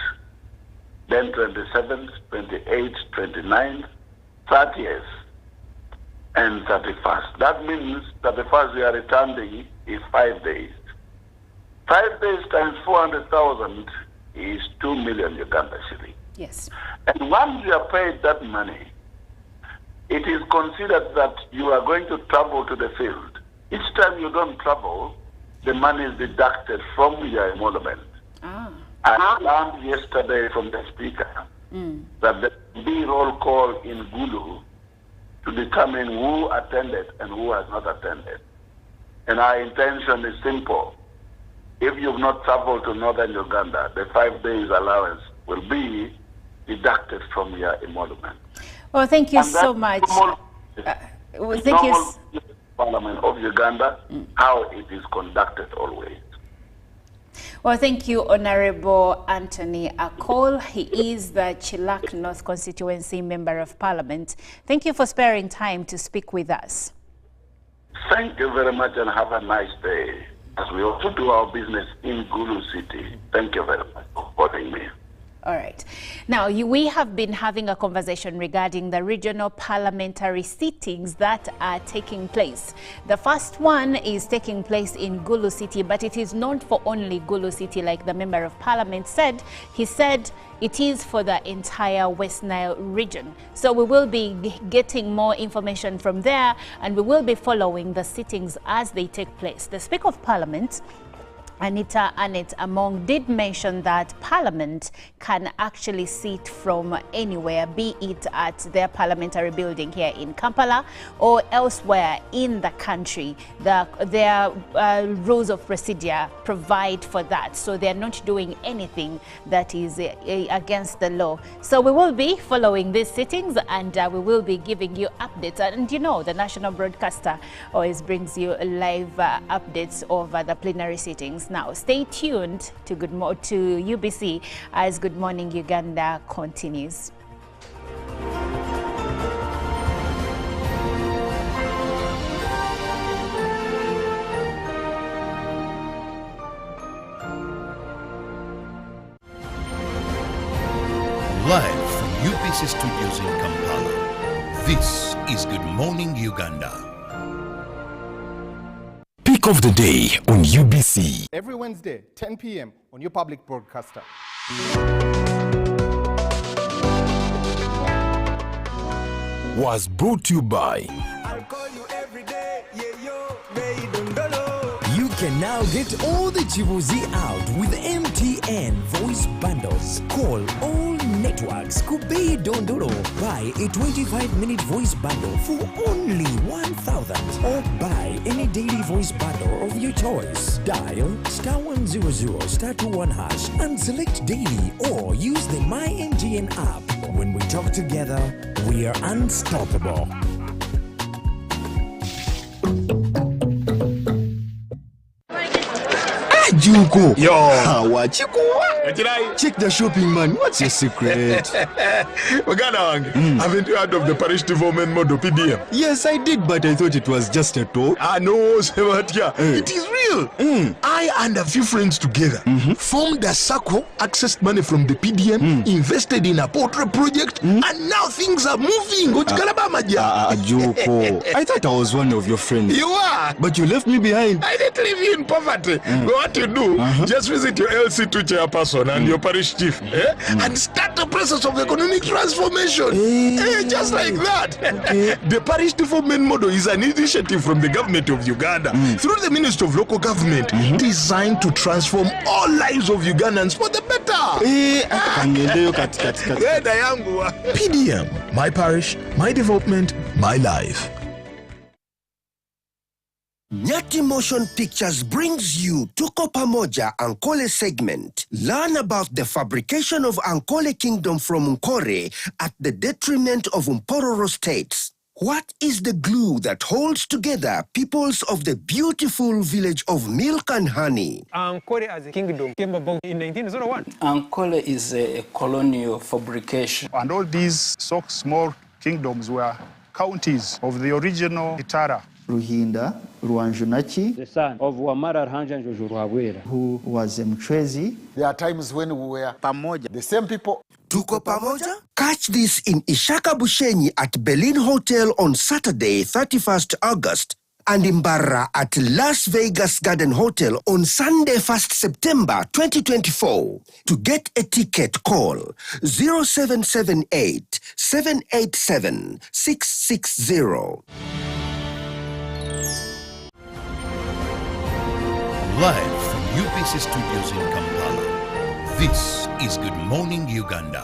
then 27th, 28th, 29th, 30th, and 31st. That means 31st you are returning is 5 days. 5 days times 400,000 is 2 million Uganda shilling. Yes. And once you are paid that money, it is considered that you are going to travel to the field. Each time you don't travel, the money is deducted from your emolument. I learned yesterday from the speaker that there will be roll call in Gulu to determine who attended and who has not attended. And our intention is simple. If you've not traveled to northern Uganda, the 5 days allowance will be deducted from your emolument. Well, thank you so much. Thank you. Parliament of Uganda, how it is conducted always. Well, thank you, Honorable Anthony Akol. He is the Chilak North Constituency Member of Parliament. Thank you for sparing time to speak with us. Thank you very much and have a nice day. As we also do our business in Gulu City. Thank you very much for calling me. All right. Now, we have been having a conversation regarding the regional parliamentary sittings that are taking place. The first one is taking place in Gulu City, but it is not for only Gulu City, like the Member of Parliament said. He said it is for the entire West Nile region. So we will be getting more information from there, and we will be following the sittings as they take place. The Speaker of Parliament, Anita Annette Among, did mention that Parliament can actually sit from anywhere, be it at their parliamentary building here in Kampala or elsewhere in the country. Their rules of procedure provide for that, so they're not doing anything that is against the law. So we will be following these sittings, and we will be giving you updates. And you know, the national broadcaster always brings you live updates over the plenary sittings. Now, stay tuned to UBC as Good Morning Uganda continues. Live from UBC Studios in Kampala, this is Good Morning Uganda. Pick of the day on UBC. Every Wednesday, 10 p.m. on your public broadcaster. Was brought to you by. I'll call you every day, yeah, yo, May Dondolo. You can now get all the Chibuzi out with MTN voice bundles. Call all networks. Kubei Dondoro. Buy a 25-minute voice bundle for only 1,000. Or buy any daily voice bundle of your choice. Dial *100 *21# and select daily, or use the My MTN app. When we talk together, we are unstoppable. Juko. Yo. What you go? Check the shopping, man. What's your secret? Uganda, haven't you heard of the parish development model PDM? Yes, I did, but I thought it was just a talk. No, Sebatia. It is real. I and a few friends together formed a circle, accessed money from the PDM, invested in a portrait project, and now things are moving. Juko. I thought I was one of your friends. You are. But you left me behind. I didn't leave you in poverty. What you do, just visit your LC2 chairperson and your parish chief and start the process of economic transformation. Just like that. The parish development model is an initiative from the government of Uganda through the Ministry of Local Government designed to transform all lives of Ugandans for the better. PDM, my parish, my development, my life. Nyati Motion Pictures brings you Tuko Pamoja Ankole segment. Learn about the fabrication of Ankole Kingdom from Nkore at the detriment of Mpororo states. What is the glue that holds together peoples of the beautiful village of milk and honey? Ankole as a kingdom came about in 1901. Ankole is a colonial fabrication. And all these so small kingdoms were counties of the original Itara. Ruhinda Rwanjunaki, The son of Wamara Hanjanjojo Ruhabwera, who was a Mchwezi. There are times when we were Pamoja, the same people. Tuko Pamoja? Catch this in Ishaka Bushenyi at Berlin Hotel on Saturday, 31st August, and in Barra at Las Vegas Garden Hotel on Sunday, 1st September 2024. To get a ticket, call 0778 787 660. Live from UPC Studios in Kampala, this is Good Morning Uganda.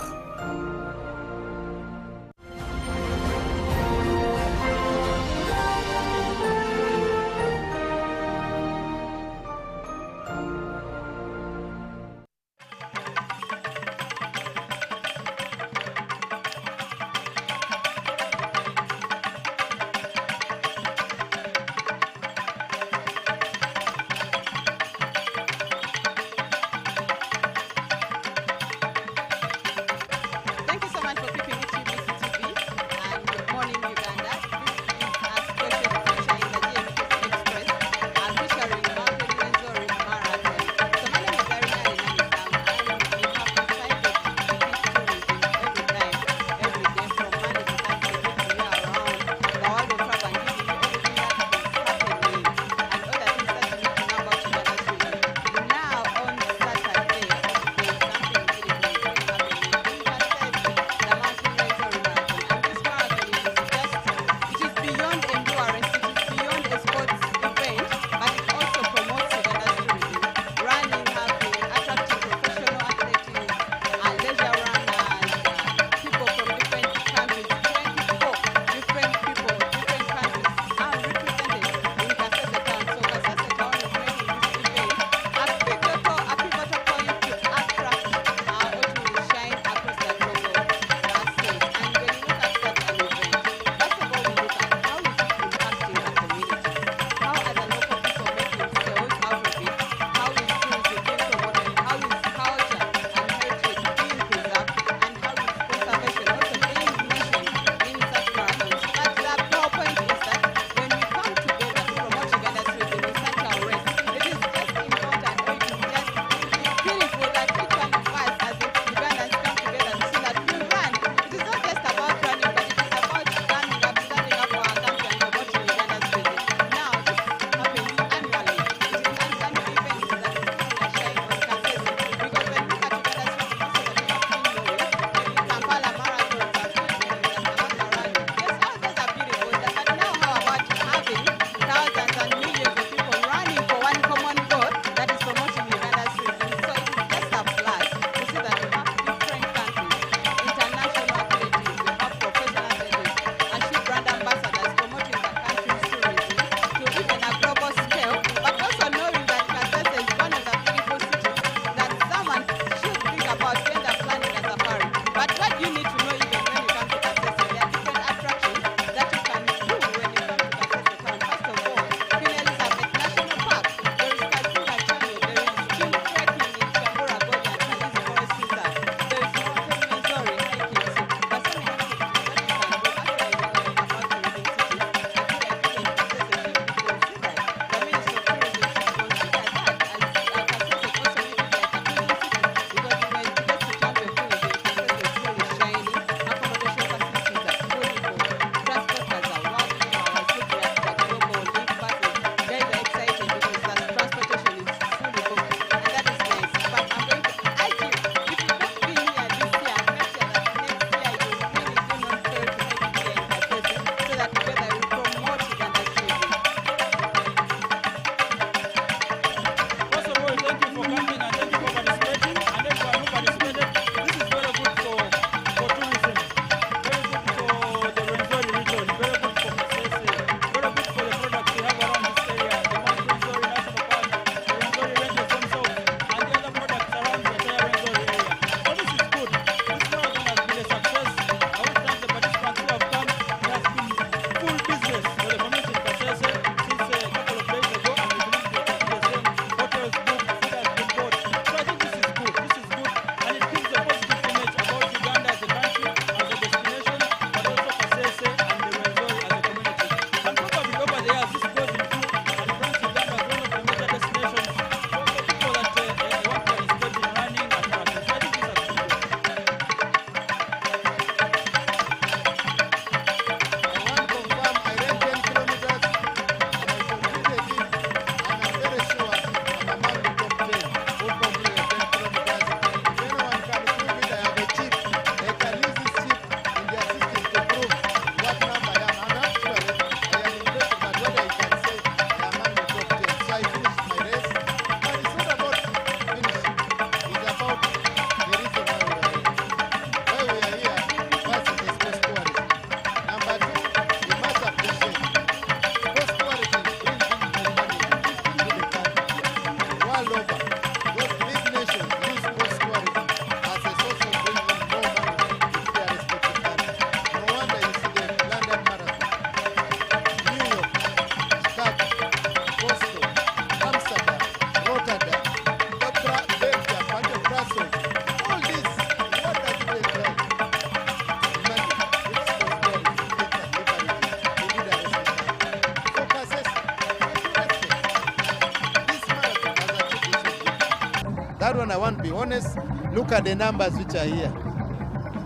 that one I want to be honest. Look at the numbers which are here.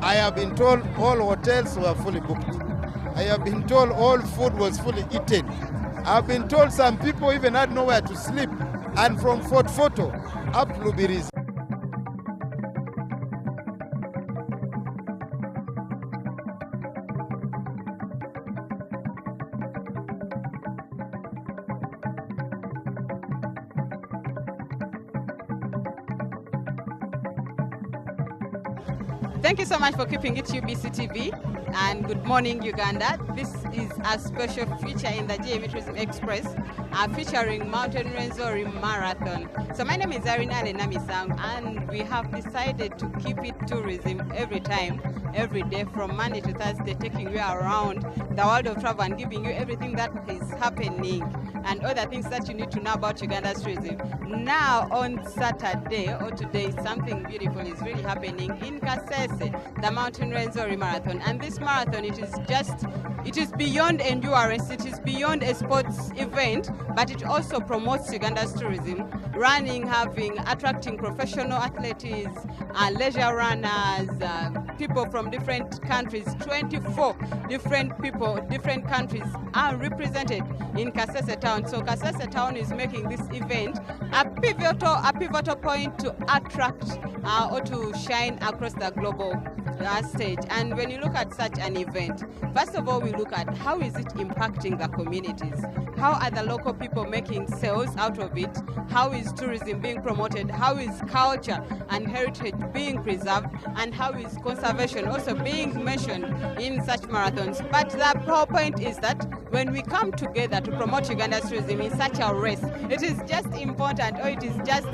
I have been told all hotels were fully booked. I have been told all food was fully eaten. I've been told some people even had nowhere to sleep. And from Fort Photo up to Lubirizi. Thank you so much for keeping it UBC TV, and good morning Uganda. This is a special feature in the GME Tourism Express featuring Mountain Rwenzori Marathon. So my name is Arina Lenamisang, and we have decided to keep it tourism every time, every day from Monday to Thursday, taking you around the world of travel and giving you everything that is happening and other things that you need to know about Uganda's tourism. Now on Saturday or today, something beautiful is really happening in Kasese, the Mountain Rwenzori Marathon. And this marathon, it is beyond endurance, it is beyond a sports event, but it also promotes Uganda's tourism, running, attracting professional athletes, leisure runners, people from different countries. 24 different people, different countries are represented in Kasese town. So Kasese town is making this event a pivotal point to attract or to shine across the global stage. And when you look at such an event, first of all, we look at how is it impacting the communities? How are the local people making sales out of it? How is tourism being promoted? How is culture and heritage being preserved? And how is conservation also being mentioned in such marathons? But the whole point is that when we come together to promote Uganda's tourism in such a race, it is just important, or it is just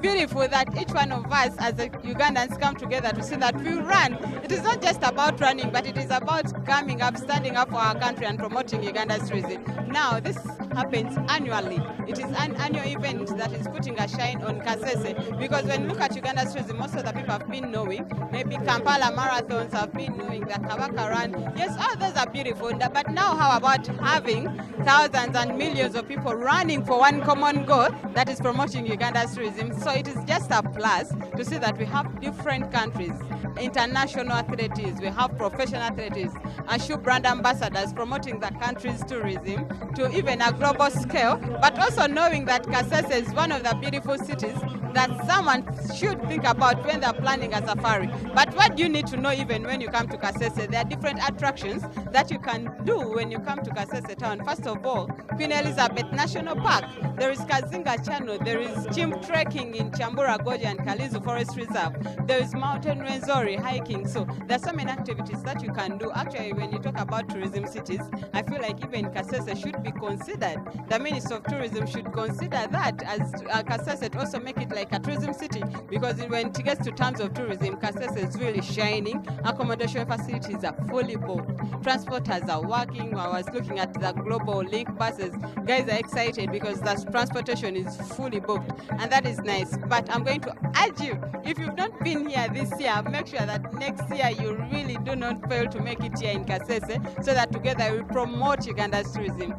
beautiful that each one of us as Ugandans come together to see that we run. It is not just about running, but it is about coming up, standing up for our country and promoting Uganda's tourism. Now, this happens annually. It is an annual event that is putting a shine on Kasese, because when you look at Uganda's tourism, most of the people have been knowing, maybe Kampala marathons have been knowing, the Kabaka run. Yes, all those are beautiful, but now how about having thousands and millions of people running for one common goal, that is promoting Uganda's tourism? So it is just a plus to see that we have different countries, international athletes, we have professional athletes, shoe brand ambassadors promoting the country's tourism to even a global scale, but also knowing that Kasese is one of the beautiful cities that someone should think about when they're planning a safari. But what do you need to know even when you come to Kasese? There are different attractions that you can do when you come to Kasese town. First of all, Queen Elizabeth National Park. There is Kazinga Channel. There is chimp trekking in Chambura Goja and Kalizu Forest Reserve. There is Mountain Rwenzori hiking. So there are so many activities that you can do. Actually, when you talk about tourism cities, I feel like even Kasese should be considered. The Minister of Tourism should consider that as Kasese, to also make it like a tourism city, because when it gets to terms of tourism, Kasese is really shining. Accommodation facilities are fully booked. Transporters are working. I was looking at the global link buses. Guys are excited because the transportation is fully booked, and that is nice. But I'm going to urge you, if you've not been here this year, make sure that next year you really do not fail to make it here in Kasese, so that together we promote Uganda's tourism.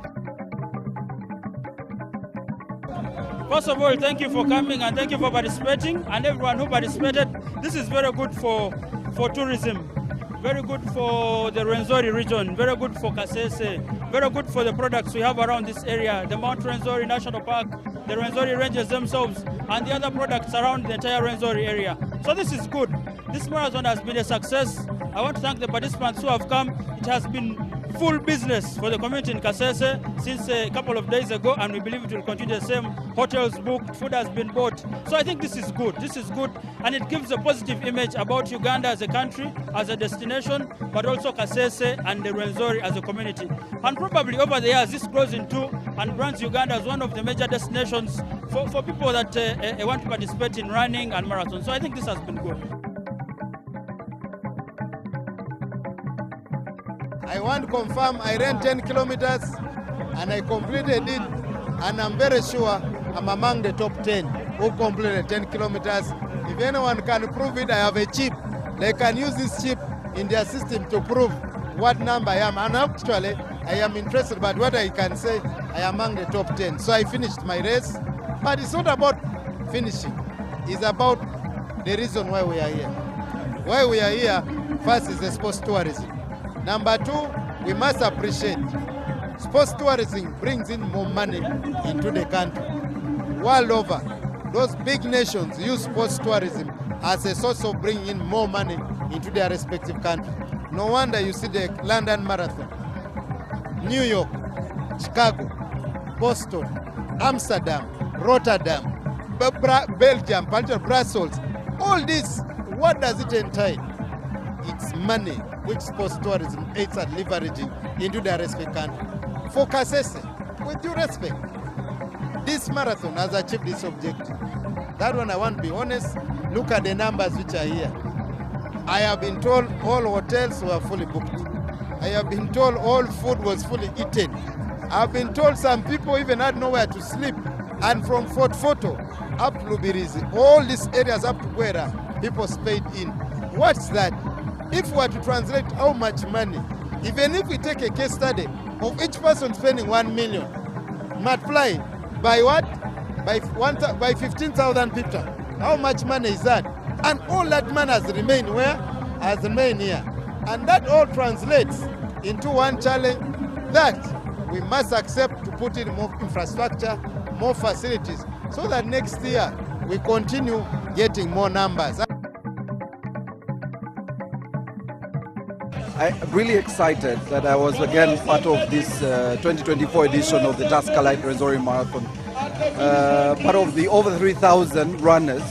First of all, thank you for coming and thank you for participating, and everyone who participated. This is very good for tourism, very good for the Rwenzori region, very good for Kasese, very good for the products we have around this area, the Mount Rwenzori National Park, the Rwenzori Ranges themselves, and the other products around the entire Rwenzori area. So this is good. This marathon has been a success. I want to thank the participants who have come. It has been full business for the community in Kasese since a couple of days ago, and we believe it will continue the same. Hotels booked, food has been bought. So I think this is good. This is good, and it gives a positive image about Uganda as a country, as a destination, but also Kasese and the Rwenzori as a community. And probably over the years, this grows into and brands Uganda as one of the major destinations for people that want to participate in running and marathons. So I think this has been good. I want to confirm I ran 10 kilometers and I completed it, and I'm very sure I'm among the top 10 who completed 10 kilometers. If anyone can prove it, I have a chip. They can use this chip in their system to prove what number I am. And actually, I am interested, but what I can say, I am among the top 10. So I finished my race, but it's not about finishing. is about the reason why we are here. Why we are here, first is the sports tourism. Number two, we must appreciate sports tourism brings in more money into the country. World over, those big nations use sports tourism as a source of bringing in more money into their respective countries. No wonder you see the London Marathon, New York, Chicago, Boston, Amsterdam, Rotterdam, Belgium, Brussels. All this, what does it entail? It's money which sports tourism aids at leveraging into their respective country. For Kasese, with due respect, this marathon has achieved its objective. That one I want to be honest. Look at the numbers which are here. I have been told all hotels were fully booked. I have been told all food was fully eaten. I have been told some people even had nowhere to sleep. And from Fort Photo up to Lubirizi, all these areas up to Gwera, people stayed in. What's that? If we were to translate how much money, even if we take a case study of each person spending 1 million, multiply by what? By 15,000 people. How much money is that? And all that money has remained where? Has remained here. And that all translates into one challenge that we must accept to put in more infrastructure, more facilities, so that next year we continue getting more numbers. I'm really excited that I was again part of this 2024 edition of the Tascalite Rwenzori Marathon. Part of the over 3,000 runners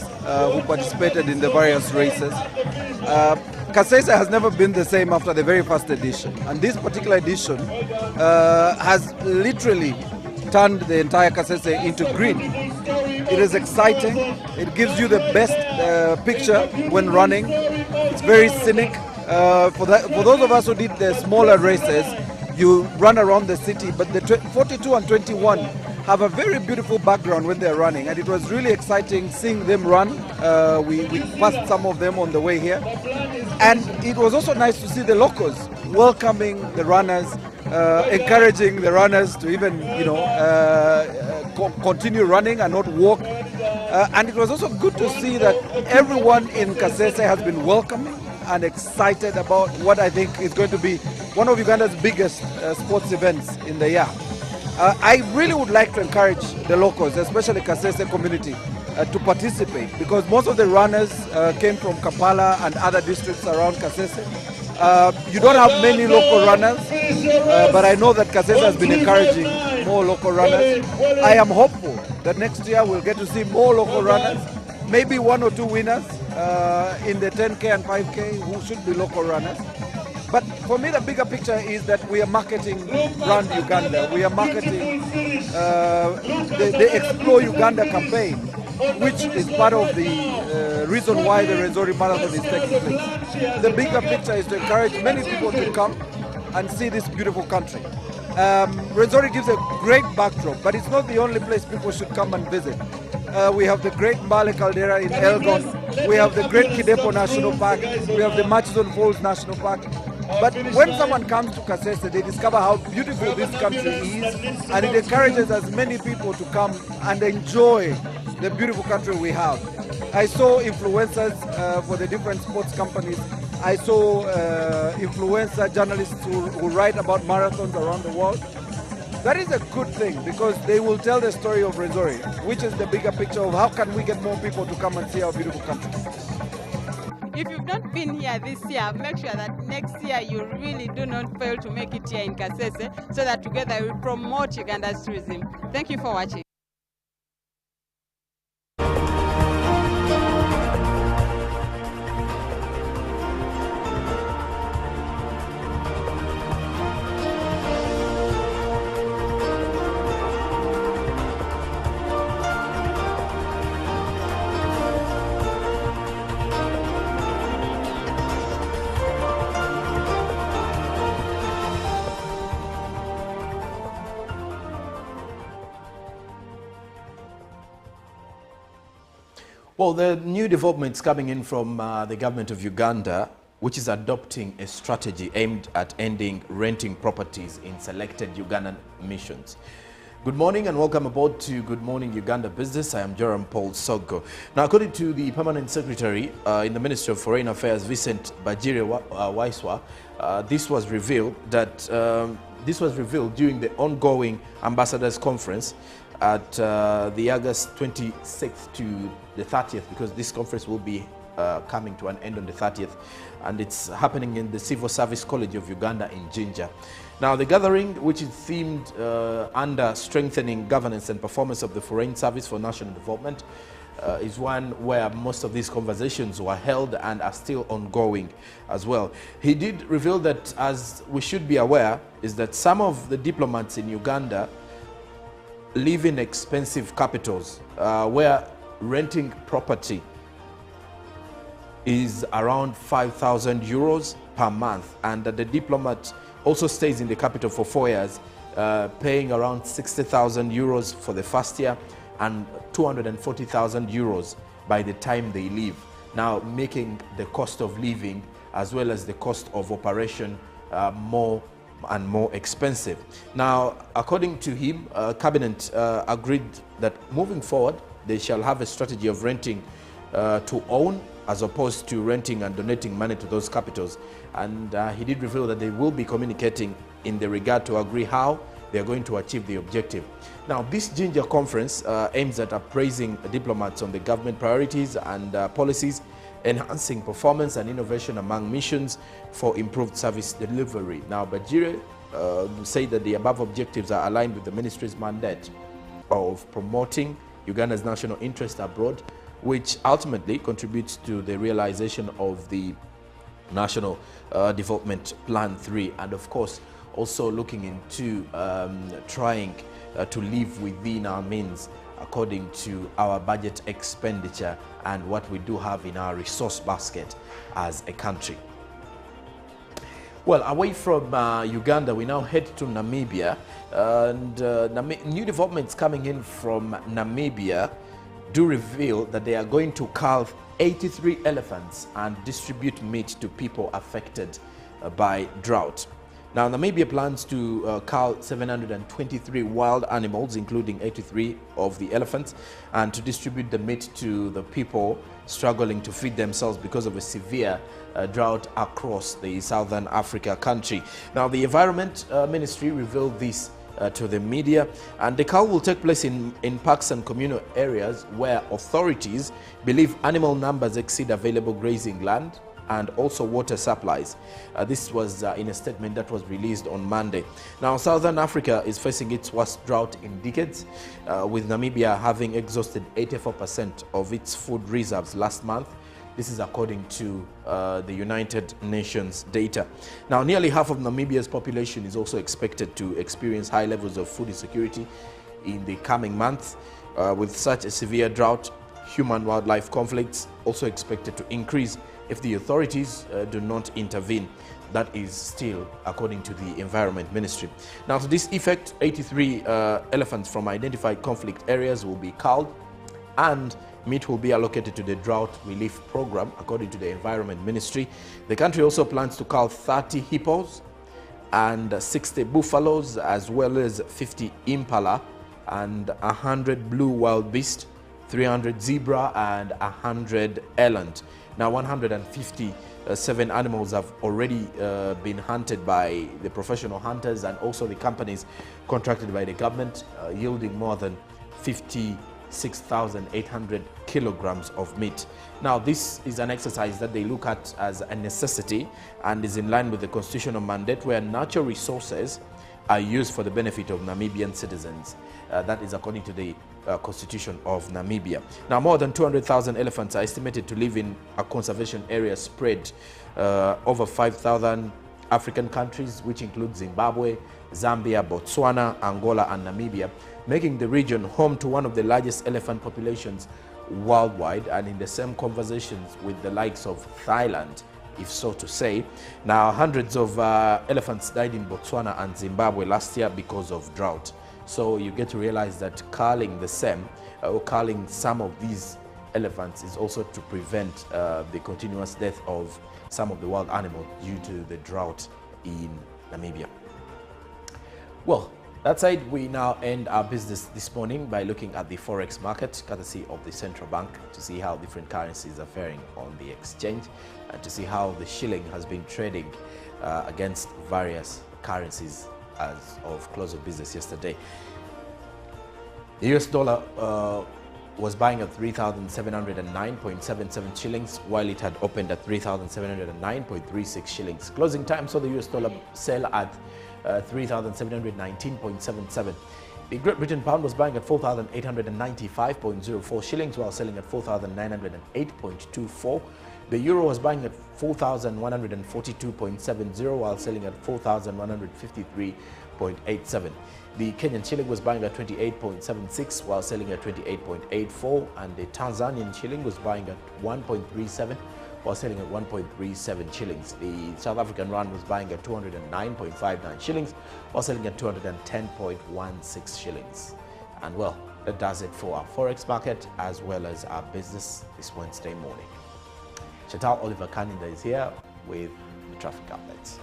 who participated in the various races. Kasese has never been the same after the very first edition, and this particular edition has literally turned the entire Kasese into green. It is exciting. It gives you the best picture when running. It's very scenic. For those of us who did the smaller races, you run around the city, but the 42 and 21 have a very beautiful background when they're running, and it was really exciting seeing them run. We passed some of them on the way here, and it was also nice to see the locals welcoming the runners, encouraging the runners to even continue running and not walk. And it was also good to see that everyone in Kasese has been welcoming and excited about what I think is going to be one of Uganda's biggest sports events in the year. I really would like to encourage the locals, especially Kasese community, to participate, because most of the runners came from Kampala and other districts around Kasese. You don't have many local runners, but I know that Kasese has been encouraging more local runners. I am hopeful that next year we'll get to see more local runners, maybe 1 or 2 winners in the 10K and 5K who should be local runners. But for me, the bigger picture is that we are marketing Brand Uganda. We are marketing the Explore Uganda campaign, which is part of the reason why the Rwenzori Marathon is taking place. The bigger picture is to encourage many people to come and see this beautiful country. Rwenzori gives a great backdrop, but it's not the only place people should come and visit. We have the great Mbale Caldera in Elgon. We have the great Kidepo National Park. We have the Murchison Falls National Park. But when someone comes to Kasese, they discover how beautiful this country is, and it encourages as many people to come and enjoy the beautiful country we have. I saw influencers for the different sports companies. I saw influencer journalists who write about marathons around the world. That is a good thing, because they will tell the story of Rwenzori, which is the bigger picture of how can we get more people to come and see our beautiful country. If you've not been here this year, make sure that next year you really do not fail to make it here in Kasese, so that together we promote Uganda's tourism. Thank you for watching. Well, the new developments coming in from the government of Uganda, which is adopting a strategy aimed at ending renting properties in selected Ugandan missions. Good morning and welcome aboard to Good Morning Uganda Business. I am Joram Paul Sogo. Now, according to the Permanent Secretary in the Ministry of Foreign Affairs, Vincent Bajire Waiswa, this was revealed during the ongoing Ambassadors Conference at the August 26th to the 30th, because this conference will be coming to an end on the 30th, and it's happening in the Civil Service College of Uganda in Jinja. Now, the gathering, which is themed under strengthening governance and performance of the Foreign Service for National Development, is one where most of these conversations were held and are still ongoing as well. He did reveal that, as we should be aware, is that some of the diplomats in Uganda live in expensive capitals where renting property is around 5,000 euros per month, and that the diplomat also stays in the capital for 4 years, paying around 60,000 euros for the first year and 240,000 euros by the time they leave, now making the cost of living as well as the cost of operation more and more expensive. Now, according to him, Cabinet agreed that moving forward, they shall have a strategy of renting to own as opposed to renting and donating money to those capitals. And he did reveal that they will be communicating in the regard to agree how they are going to achieve the objective. Now, this Jinja conference aims at appraising diplomats on the government priorities and policies, enhancing performance and innovation among missions for improved service delivery. Now, Bajire said that the above objectives are aligned with the ministry's mandate of promoting Uganda's national interest abroad, which ultimately contributes to the realization of the National Development Plan 3, and of course also looking into trying to live within our means according to our budget expenditure and what we do have in our resource basket as a country. Well, away from Uganda, we now head to Namibia, and new developments coming in from Namibia do reveal that they are going to cull 83 elephants and distribute meat to people affected by drought. Now, Namibia plans to cull 723 wild animals, including 83 of the elephants, and to distribute the meat to the people struggling to feed themselves because of a severe drought across the Southern Africa country. Now, the Environment Ministry revealed this to the media, and the cull will take place in parks and communal areas where authorities believe animal numbers exceed available grazing land and also water supplies. This was in a statement that was released on Monday. Now, Southern Africa is facing its worst drought in decades, with Namibia having exhausted 84% of its food reserves last month. This is according to the United Nations data. Now, nearly half of Namibia's population is also expected to experience high levels of food insecurity in the coming months. With such a severe drought, human-wildlife conflicts also expected to increase if the authorities do not intervene. That is still according to the Environment Ministry. Now, to this effect, 83 elephants from identified conflict areas will be culled, and meat will be allocated to the drought relief program, according to the Environment Ministry. The country also plans to cull 30 hippos and 60 buffaloes, as well as 50 impala and 100 blue wild beast, 300 zebra and 100 eland. Now, 157 animals have already been hunted by the professional hunters and also the companies contracted by the government, yielding more than 56,800 kilograms of meat. Now, this is an exercise that they look at as a necessity and is in line with the constitutional mandate, where natural resources are used for the benefit of Namibian citizens. That is according to the Constitution of Namibia. Now, more than 200,000 elephants are estimated to live in a conservation area spread over 5,000 African countries, which include Zimbabwe, Zambia, Botswana, Angola, and Namibia, making the region home to one of the largest elephant populations worldwide, and in the same conversations with the likes of Thailand, if so to say. Now, hundreds of elephants died in Botswana and Zimbabwe last year because of drought. So you get to realize that culling the same, or culling some of these elephants, is also to prevent the continuous death of some of the wild animals due to the drought in Namibia. Well, That said, we now end our business this morning by looking at the forex market, courtesy of the central bank, to see how different currencies are faring on the exchange and to see how the shilling has been trading against various currencies as of close of business yesterday. The US dollar was buying at 3,709.77 shillings, while it had opened at 3,709.36 shillings. Closing time saw the US dollar sell at 3,719.77. The Great Britain pound was buying at 4,895.04 shillings, while selling at 4,908.24. The euro was buying at 4,142.70, while selling at 4,153.87. The Kenyan shilling was buying at 28.76, while selling at 28.84, and the Tanzanian shilling was buying at 1.37, while selling at 1.37 shillings. The South African rand was buying at 209.59 shillings, while selling at 210.16 shillings. And well, that does it for our forex market as well as our business this Wednesday morning. Chantal Oliver Kaninda is here with the traffic updates.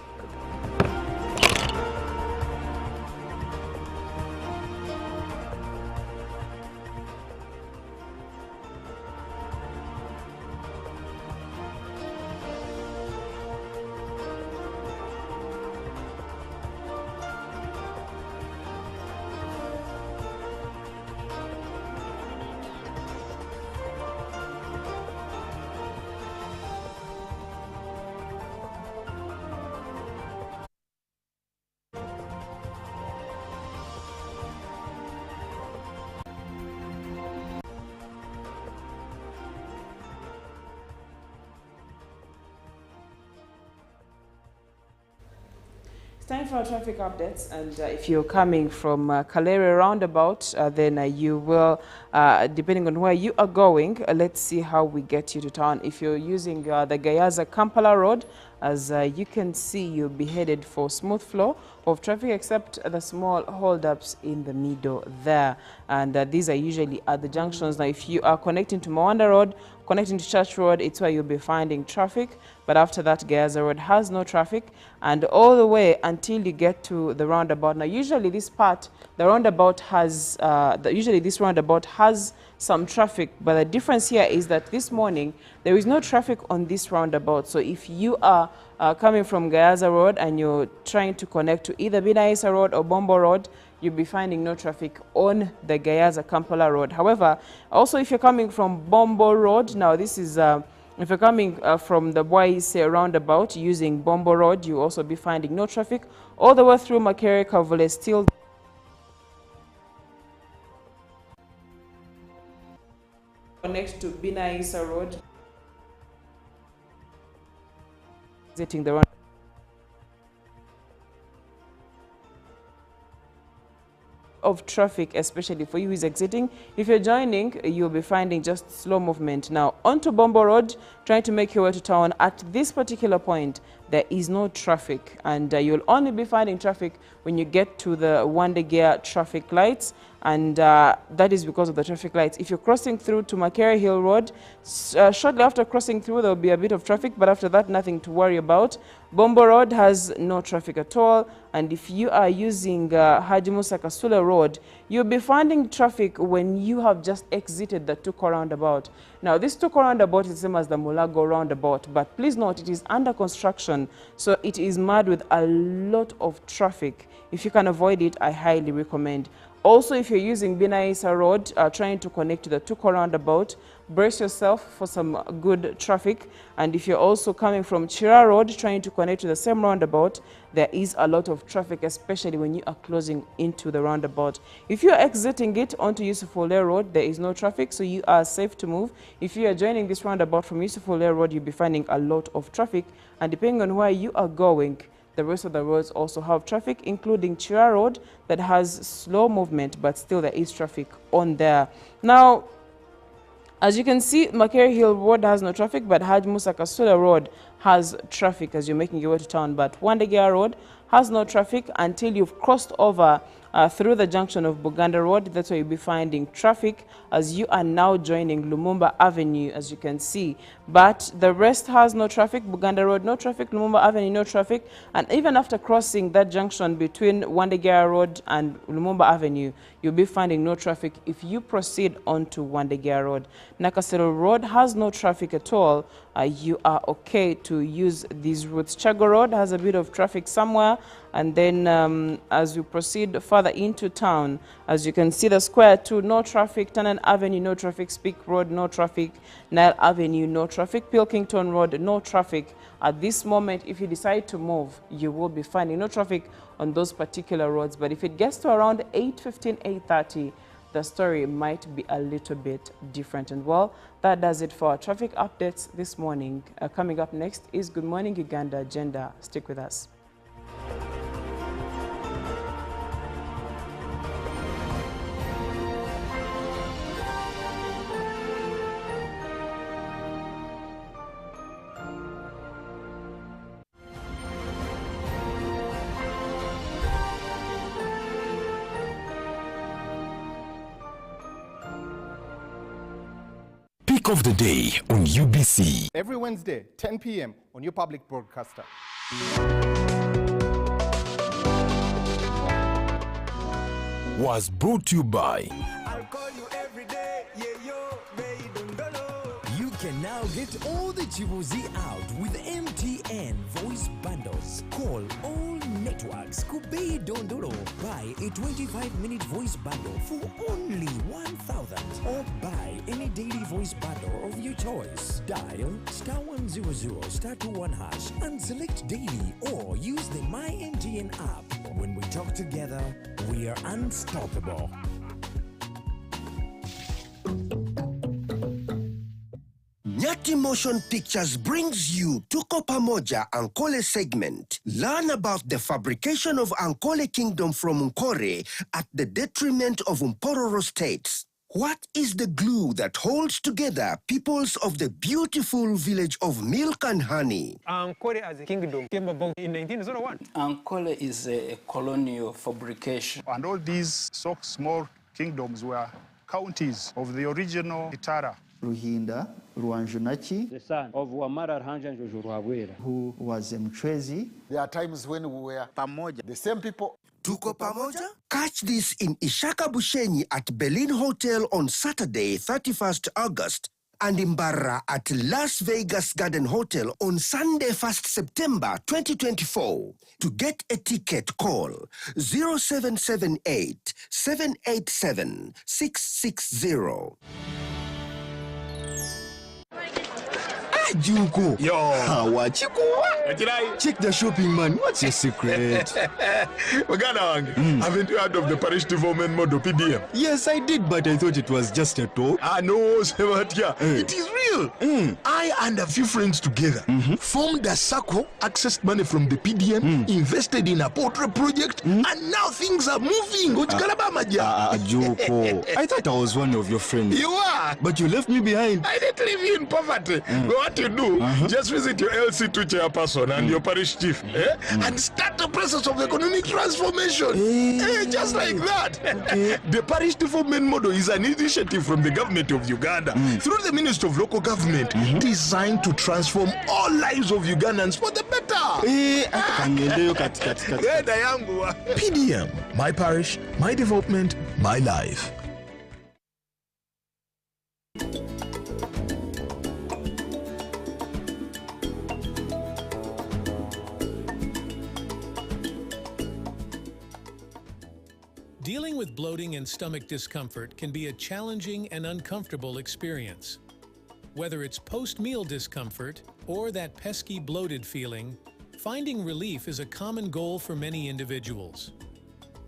Time for our traffic updates, and if you're coming from Kalere roundabout, then you will, depending on where you are going, let's see how we get you to town. If you're using the Gayaza Kampala Road, as you can see, you'll be headed for smooth flow of traffic, except the small holdups in the middle there. And these are usually at the junctions. Now, if you are connecting to Mwanda Road, connecting to Church Road, it's where you'll be finding traffic. But after that, Gayaza Road has no traffic, and all the way until you get to the roundabout. Now, usually this part, the roundabout has, usually this roundabout has some traffic, but the difference here is that this morning there is no traffic on this roundabout. So if you are coming from Gayaza Road and you're trying to connect to either Binaisa Road or Bombo Road, you'll be finding no traffic on the Gayaza Kampala Road. However, also if you're coming from Bombo Road, now this is if you're coming from the Bwaise roundabout using Bombo Road, you'll also be finding no traffic all the way through Makere Kavule, still connect to Binaisa Road, exiting the round of traffic, especially for you who is exiting. If you're joining, you'll be finding just slow movement. Now, onto Bombo Road, trying to make your way to town. At this particular point, there is no traffic, and you'll only be finding traffic when you get to the Wandegear traffic lights, and that is because of the traffic lights. If you're crossing through to Makere Hill Road, shortly after crossing through, there will be a bit of traffic, but after that, nothing to worry about. Bombo Road has no traffic at all, and if you are using Haji Musa Kasule Road, you'll be finding traffic when you have just exited the Tuko roundabout. Now, this Tuko roundabout is the same as the Mulago roundabout, but please note it is under construction, so it is mad with a lot of traffic. If you can avoid it, I highly recommend. Also, if you're using Binaisa Road, trying to connect to the Tuko roundabout, brace yourself for some good traffic. And if you're also coming from Chira Road, trying to connect to the same roundabout, there is a lot of traffic, especially when you are closing into the roundabout. If you're exiting it onto Yusufule Road, there is no traffic, so you are safe to move. If you are joining this roundabout from Yusufule Road, you'll be finding a lot of traffic. And depending on where you are going, the rest of the roads also have traffic, including Chira Road that has slow movement, but still there is traffic on there. Now, as you can see, Makere Hill Road has no traffic, but Haj Musa Kasula Road has traffic as you're making your way to town. But Wandegear Road has no traffic until you've crossed over through the junction of Buganda Road. That's where you'll be finding traffic as you are now joining Lumumba Avenue, as you can see. But the rest has no traffic. Buganda Road, no traffic. Lumumba Avenue, no traffic. And even after crossing that junction between Wandegea Road and Lumumba Avenue, you'll be finding no traffic if you proceed onto Wandegea Road. Nakasero Road has no traffic at all. You are okay to use these routes. Chago Road has a bit of traffic somewhere, and then as we proceed further into town, as you can see, the Square 2, no traffic. Tanan Avenue, no traffic. Speak Road, no traffic. Nile Avenue, no traffic. Pilkington Road, no traffic. At this moment, if you decide to move, you will be finding no traffic on those particular roads. But if it gets to around 8:15, 8:30, the story might be a little bit different. And well, that does it for our traffic updates this morning. Coming up next is Good Morning Uganda Agenda. Stick with us. Pick of the day on UBC. Every Wednesday, 10 p.m. on your public broadcaster. Was brought to you by I'll call you every day, yeah, yo, You can now get all the Chibuzi out with MTN voice bundles. Call all networks. Kubei Dondoro. Buy a 25-minute voice bundle for only 1,000. Or buy any daily voice bundle of your choice. Dial *100 *21 hash and select daily, or use the My MTN app. When we talk together, we are unstoppable. Nyati Motion Pictures brings you Tuko Pamoja Ankole segment. Learn about the fabrication of Ankole Kingdom from Nkore at the detriment of Mpororo states. What is the glue that holds together peoples of the beautiful village of milk and honey? Ankole as a kingdom came about in 1901. Ankole is a colonial fabrication. And all these so small kingdoms were counties of the original Itara. Ruhinda Rwanjunaki, The son of Wamara Ruhabwera, who was a Mchwezi. There are times when we were Pamoja. The same people. Tuko Pamoja? Catch this in Ishaka Bushenyi at Berlin Hotel on Saturday, 31st August, and in Barra at Las Vegas Garden Hotel on Sunday, 1st September 2024. To get a ticket, call 0778 787 660. Juko. Yo. Check the shopping, man. What's your secret? Haven't you heard of the parish development model, PDM? Yes, I did, but I thought it was just a talk. No, Sebatia. It is real. I and a few friends together formed a circle, accessed money from the PDM, invested in a portrait project, and now things are moving. Juko. I thought I was one of your friends. You are. But you left me behind. I didn't leave you in poverty. What you do, just visit your LC2 chairperson and your parish chief and start the process of economic transformation. Just like that. The parish development model is an initiative from the government of Uganda through the Ministry of Local Government designed to transform all lives of Ugandans for the better. PDM, my parish, my development, my life. Dealing with bloating and stomach discomfort can be a challenging and uncomfortable experience. Whether it's post-meal discomfort or that pesky bloated feeling, finding relief is a common goal for many individuals.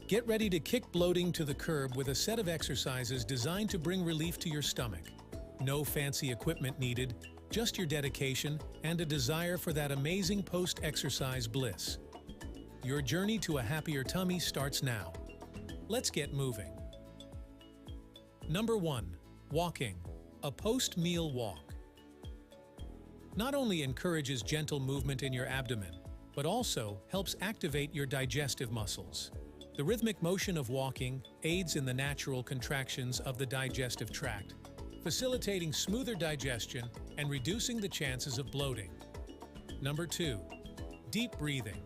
Get ready to kick bloating to the curb with a set of exercises designed to bring relief to your stomach. No fancy equipment needed, just your dedication and a desire for that amazing post-exercise bliss. Your journey to a happier tummy starts now. Let's get moving. Number 1. Walking, a post-meal walk. Not only encourages gentle movement in your abdomen, but also helps activate your digestive muscles. The rhythmic motion of walking aids in the natural contractions of the digestive tract, facilitating smoother digestion and reducing the chances of bloating. Number 2, deep breathing.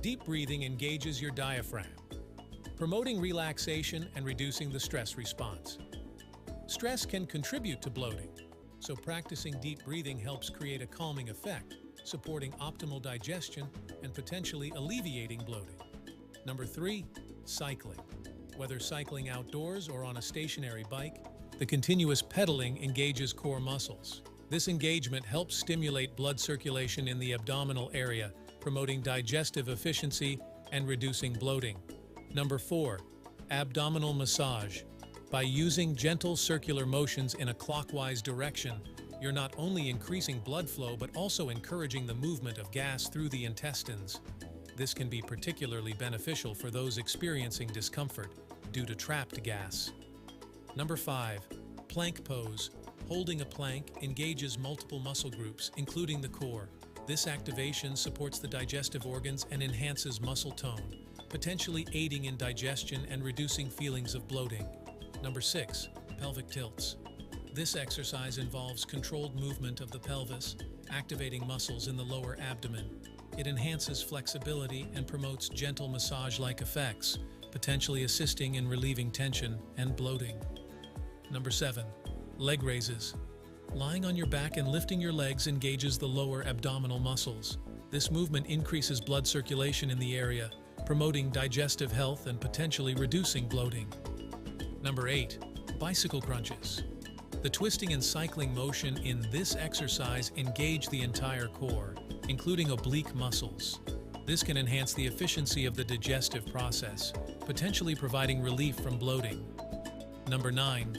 Deep breathing engages your diaphragm, promoting relaxation and reducing the stress response. Stress can contribute to bloating, so practicing deep breathing helps create a calming effect, supporting optimal digestion and potentially alleviating bloating. Number 3, cycling. Whether cycling outdoors or on a stationary bike, the continuous pedaling engages core muscles. This engagement helps stimulate blood circulation in the abdominal area, promoting digestive efficiency and reducing bloating. Number 4, abdominal massage. By using gentle circular motions in a clockwise direction, you're not only increasing blood flow but also encouraging the movement of gas through the intestines. This can be particularly beneficial for those experiencing discomfort due to trapped gas. Number 5, plank pose. Holding a plank engages multiple muscle groups, including the core. This activation supports the digestive organs and enhances muscle tone, potentially aiding in digestion and reducing feelings of bloating. Number 6, pelvic tilts. This exercise involves controlled movement of the pelvis, activating muscles in the lower abdomen. It enhances flexibility and promotes gentle massage-like effects, potentially assisting in relieving tension and bloating. Number 7, leg raises. Lying on your back and lifting your legs engages the lower abdominal muscles. This movement increases blood circulation in the area, promoting digestive health and potentially reducing bloating. Number 8, bicycle crunches. The twisting and cycling motion in this exercise engage the entire core, including oblique muscles. This can enhance the efficiency of the digestive process, potentially providing relief from bloating. Number 9,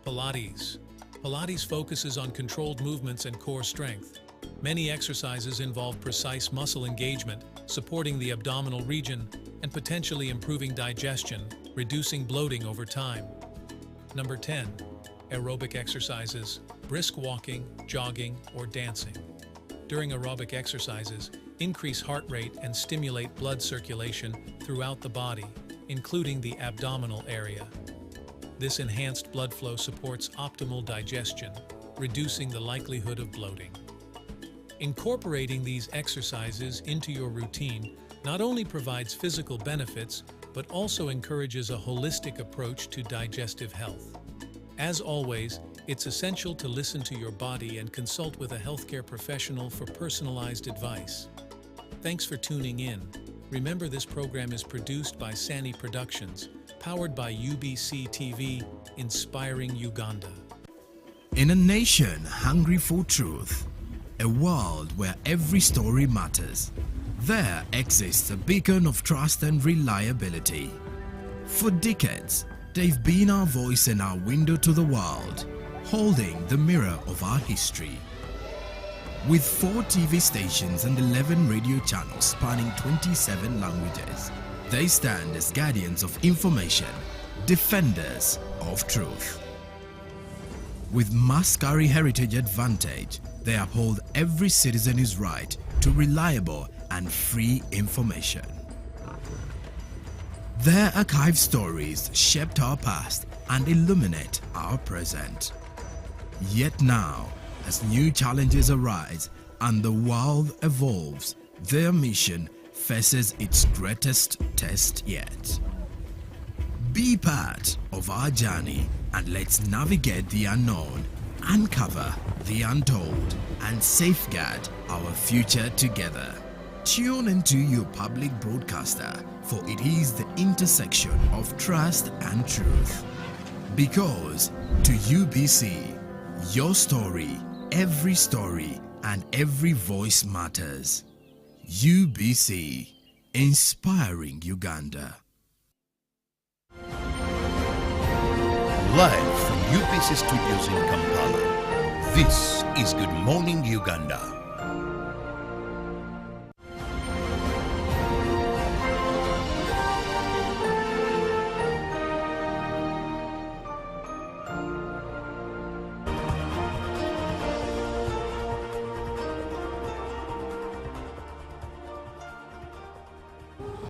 Pilates. Pilates focuses on controlled movements and core strength. Many exercises involve precise muscle engagement, supporting the abdominal region and potentially improving digestion, reducing bloating over time. Number 10, aerobic exercises, brisk walking, jogging, or dancing. During aerobic exercises, increase heart rate and stimulate blood circulation throughout the body, including the abdominal area. This enhanced blood flow supports optimal digestion, reducing the likelihood of bloating. Incorporating these exercises into your routine not only provides physical benefits, but also encourages a holistic approach to digestive health. As always, it's essential to listen to your body and consult with a healthcare professional for personalized advice. Thanks for tuning in. Remember, this program is produced by Sani Productions, powered by UBC TV, inspiring Uganda. In a nation hungry for truth, a world where every story matters, there exists a beacon of trust and reliability. For decades, they've been our voice and our window to the world, holding the mirror of our history. With 4 TV stations and 11 radio channels spanning 27 languages, they stand as guardians of information, defenders of truth. With Mascari Heritage Advantage, they uphold every citizen's right to reliable and free information. Their archive stories shaped our past and illuminate our present. Yet now, as new challenges arise and the world evolves, their mission faces its greatest test yet. Be part of our journey and let's navigate the unknown, uncover the untold, and safeguard our future together. Tune into your public broadcaster, for it is the intersection of trust and truth. Because to UBC, your story, every story, and every voice matters. UBC, inspiring Uganda. Live from UBC Studios in Kampala, this is Good Morning Uganda.